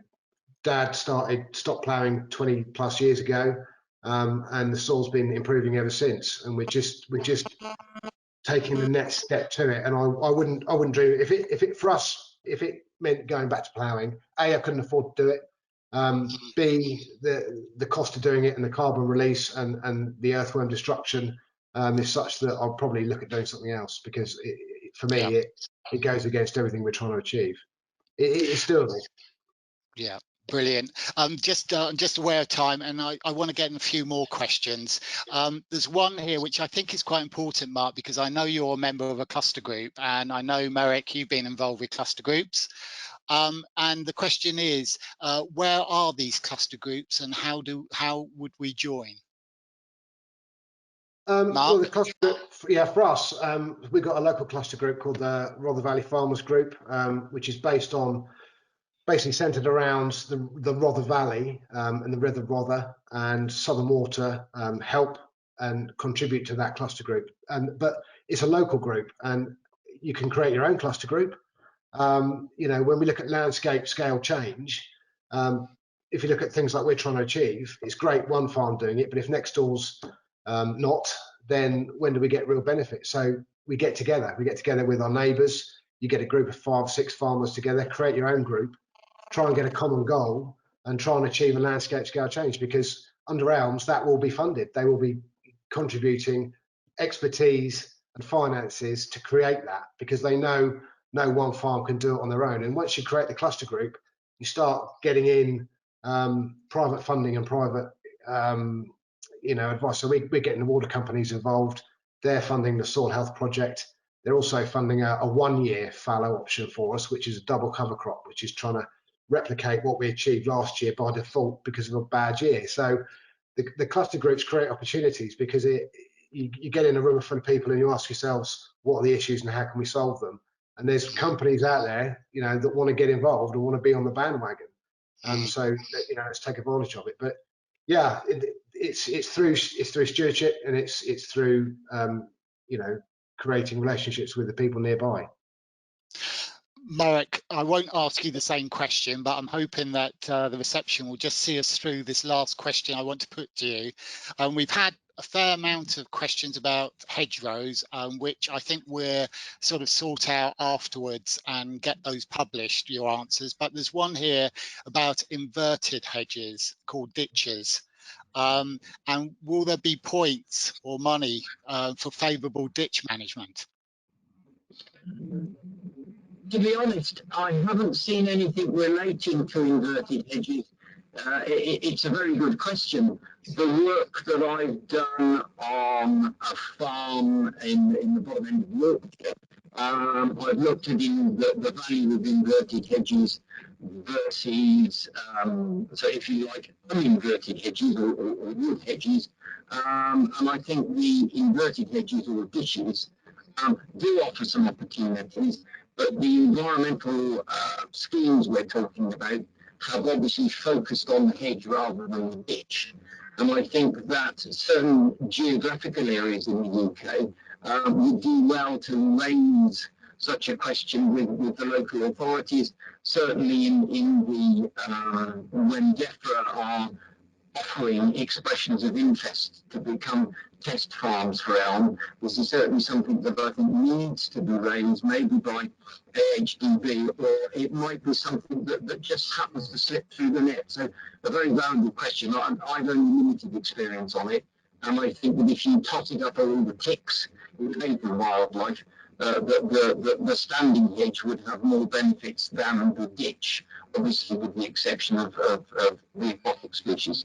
Dad stopped ploughing 20 plus years ago, and the soil's been improving ever since. And we're just taking the next step to it. And I wouldn't dream if it meant going back to ploughing. A, I couldn't afford to do it. B, the cost of doing it and the carbon release and the earthworm destruction is such that I'll probably look at doing something else, because for me it goes against everything we're trying to achieve. It's doable. Yeah. Brilliant. I'm just aware of time, and I want to get in a few more questions. There's one here which I think is quite important, Mark, because I know you're a member of a cluster group, and I know, Merrick, you've been involved with cluster groups. And the question is, where are these cluster groups, and how would we join? Well, the cluster group, yeah, for us, we've got a local cluster group called the Rother Valley Farmers Group, which is basically centered around the Rother Valley and the River Rother and Southern Water help and contribute to that cluster group. But it's a local group, and you can create your own cluster group. You know, when we look at landscape scale change, if you look at things like we're trying to achieve, it's great one farm doing it, but if next door's not, then when do we get real benefit? So we get together with our neighbours. You get a group of 5, 6 farmers together, create your own group, try and get a common goal and try and achieve a landscape scale change, because under ELMs that will be funded. They will be contributing expertise and finances to create that, because they know no one farm can do it on their own. And once you create the cluster group, you start getting in private funding and private you know, advice. So we're getting the water companies involved. They're funding the soil health project. They're also funding a 1-year fallow option for us, which is a double cover crop, which is trying to replicate what we achieved last year by default because of a bad year. So the cluster groups create opportunities, because you get in a room full of people and you ask yourselves, what are the issues and how can we solve them? And there's companies out there, you know, that want to get involved and want to be on the bandwagon. So, you know, let's take advantage of it. But yeah, it's through stewardship, and it's through you know, creating relationships with the people nearby. Marek, I won't ask you the same question, but I'm hoping that the reception will just see us through this last question I want to put to you. We've had a fair amount of questions about hedgerows, which I think we'll sort of sort out afterwards and get those published, your answers. But there's one here about inverted hedges called ditches. And will there be points or money for favourable ditch management? To be honest, I haven't seen anything relating to inverted hedges. It's a very good question. The work that I've done on a farm in the bottom end of Yorkshire, I've looked at the value of inverted hedges, versus, so if you like, uninverted hedges or wood hedges. And I think the inverted hedges or ditches do offer some opportunities, but the environmental schemes we're talking about have obviously focused on the hedge rather than the ditch. And I think that certain geographical areas in the UK would do well to raise such a question with the local authorities. Certainly in the when DEFRA are offering expressions of interest to become test farms for elm, this is certainly something that I think needs to be raised, maybe by AHDB, or it might be something that just happens to slip through the net. So a very valuable question. I've only limited experience on it, and I think that if you tot it up all the ticks in favour of wildlife, the standing hedge would have more benefits than the ditch, obviously with the exception of the aquatic species.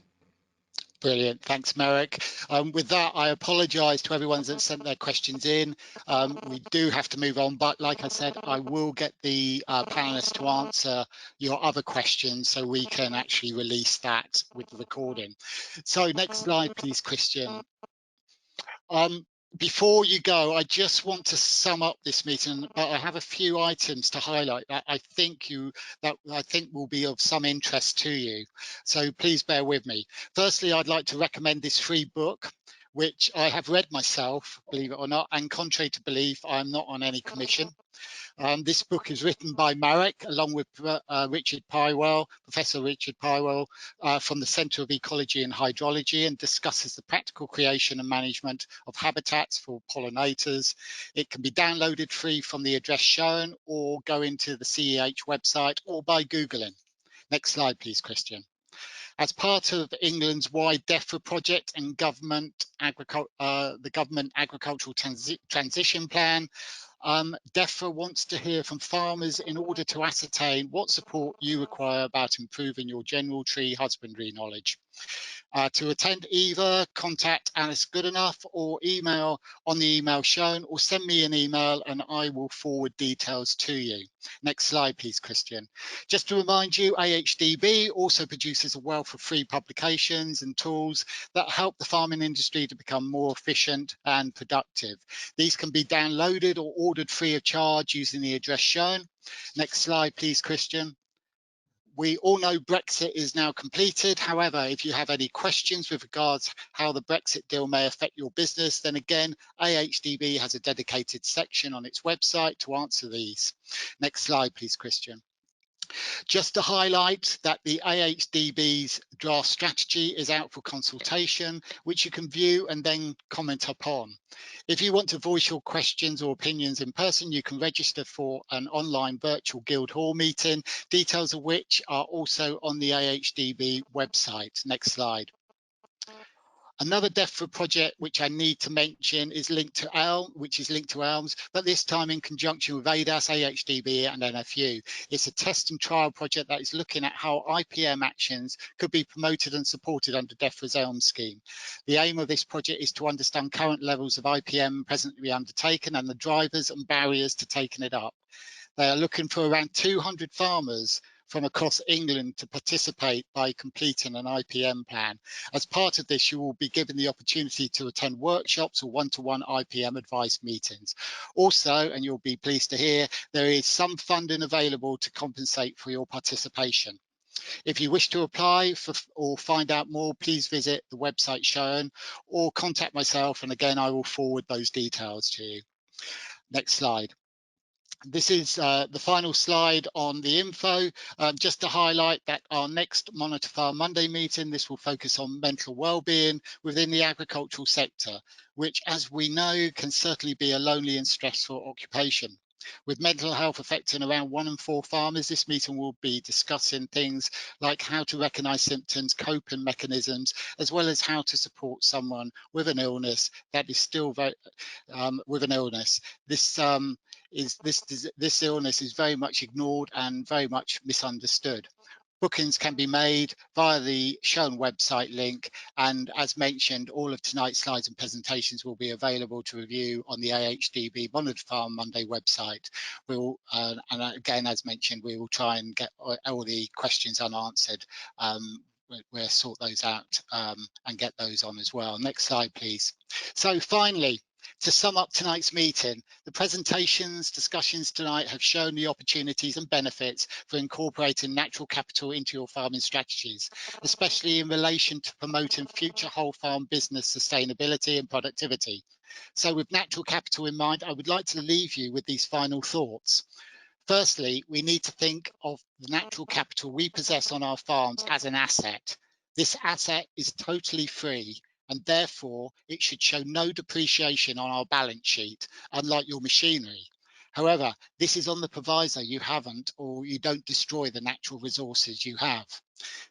Brilliant. Thanks, Merrick. With that, I apologise to everyone that sent their questions in. We do have to move on, but like I said, I will get the panelists to answer your other questions so we can actually release that with the recording. So next slide, please, Christian. Before you go, I just want to sum up this meeting, but I have a few items to highlight that I think will be of some interest to you. So please bear with me. Firstly, I'd like to recommend this free book, which I have read myself, believe it or not, and contrary to belief, I'm not on any commission. This book is written by Marek, along with Richard Pywell, Professor Richard Pywell, from the Centre of Ecology and Hydrology, and discusses the practical creation and management of habitats for pollinators. It can be downloaded free from the address shown, or go into the CEH website, or by Googling. Next slide, please, Christian. As part of England's wide DEFRA project and the Government Agricultural Transition Plan, DEFRA wants to hear from farmers in order to ascertain what support you require about improving your general tree husbandry knowledge. To attend, either contact Alice Goodenough or email on the email shown, or send me an email and I will forward details to you. Next slide, please, Christian. Just to remind you, AHDB also produces a wealth of free publications and tools that help the farming industry to become more efficient and productive. These can be downloaded or ordered free of charge using the address shown. Next slide, please, Christian. We all know Brexit is now completed. However, if you have any questions with regards how the Brexit deal may affect your business, then again, AHDB has a dedicated section on its website to answer these. Next slide, please, Christian. Just to highlight that the AHDB's draft strategy is out for consultation, which you can view and then comment upon. If you want to voice your questions or opinions in person, you can register for an online virtual Guildhall meeting, details of which are also on the AHDB website. Next slide. Another DEFRA project which I need to mention is linked to ELMs, but this time in conjunction with ADAS, AHDB and NFU. It's a test and trial project that is looking at how IPM actions could be promoted and supported under DEFRA's ELM scheme. The aim of this project is to understand current levels of IPM presently undertaken and the drivers and barriers to taking it up. They are looking for around 200 farmers from across England to participate by completing an IPM plan. As part of this, you will be given the opportunity to attend workshops or one-to-one IPM advice meetings. Also, and you'll be pleased to hear, there is some funding available to compensate for your participation. If you wish to apply or find out more, please visit the website shown or contact myself, and again, I will forward those details to you. Next slide. This is the final slide on the info, just to highlight that our next Monitor Farm Monday meeting, this will focus on mental well-being within the agricultural sector, which, as we know, can certainly be a lonely and stressful occupation. With mental health affecting around 1 in 4 farmers, this meeting will be discussing things like how to recognise symptoms, coping mechanisms, as well as how to support someone with an illness that is still with an illness. This illness is very much ignored and very much misunderstood. Bookings can be made via the shown website link, and as mentioned, all of tonight's slides and presentations will be available to review on the AHDB Monitored Farm Monday website. And again, as mentioned, we will try and get all the questions unanswered. We'll sort those out and get those on as well. Next slide, please. So finally, to sum up tonight's meeting, the presentations, discussions tonight have shown the opportunities and benefits for incorporating natural capital into your farming strategies, especially in relation to promoting future whole farm business sustainability and productivity. So with natural capital in mind, I would like to leave you with these final thoughts. Firstly, we need to think of the natural capital we possess on our farms as an asset. This asset is totally free, and therefore it should show no depreciation on our balance sheet, unlike your machinery. However, this is on the proviso you haven't or you don't destroy the natural resources you have.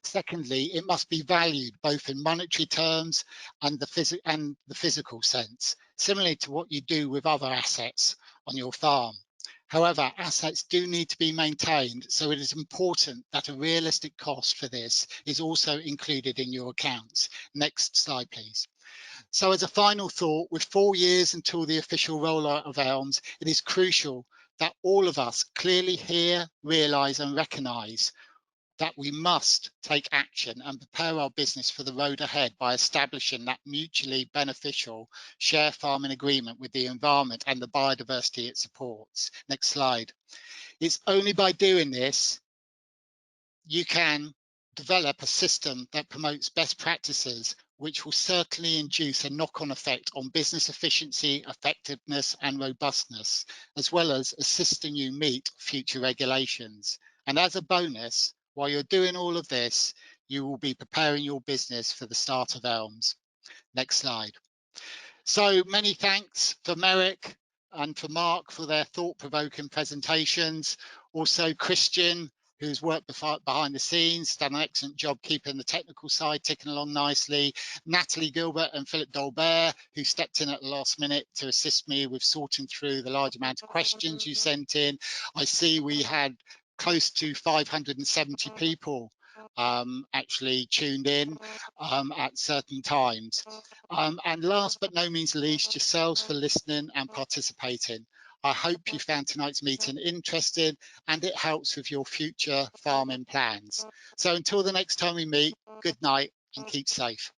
Secondly, it must be valued both in monetary terms and the physical sense, similarly to what you do with other assets on your farm. However, assets do need to be maintained, so it is important that a realistic cost for this is also included in your accounts. Next slide, please. So as a final thought, with 4 years until the official rollout of ELMs, it is crucial that all of us clearly hear, realise and recognise that we must take action and prepare our business for the road ahead by establishing that mutually beneficial share farming agreement with the environment and the biodiversity it supports. Next slide. It's only by doing this you can develop a system that promotes best practices, which will certainly induce a knock-on effect on business efficiency, effectiveness and robustness, as well as assisting you meet future regulations. And as a bonus, while you're doing all of this, you will be preparing your business for the start of ELMs. Next slide. So many thanks for Merrick and for Mark for their thought-provoking presentations. Also Christian, who's worked behind the scenes, done an excellent job keeping the technical side ticking along nicely. Natalie Gilbert and Philip Dolbert, who stepped in at the last minute to assist me with sorting through the large amount of questions you sent in. I see we had close to 570 people actually tuned in at certain times. And last but no means least, yourselves for listening and participating. I hope you found tonight's meeting interesting and it helps with your future farming plans. So until the next time we meet, good night and keep safe.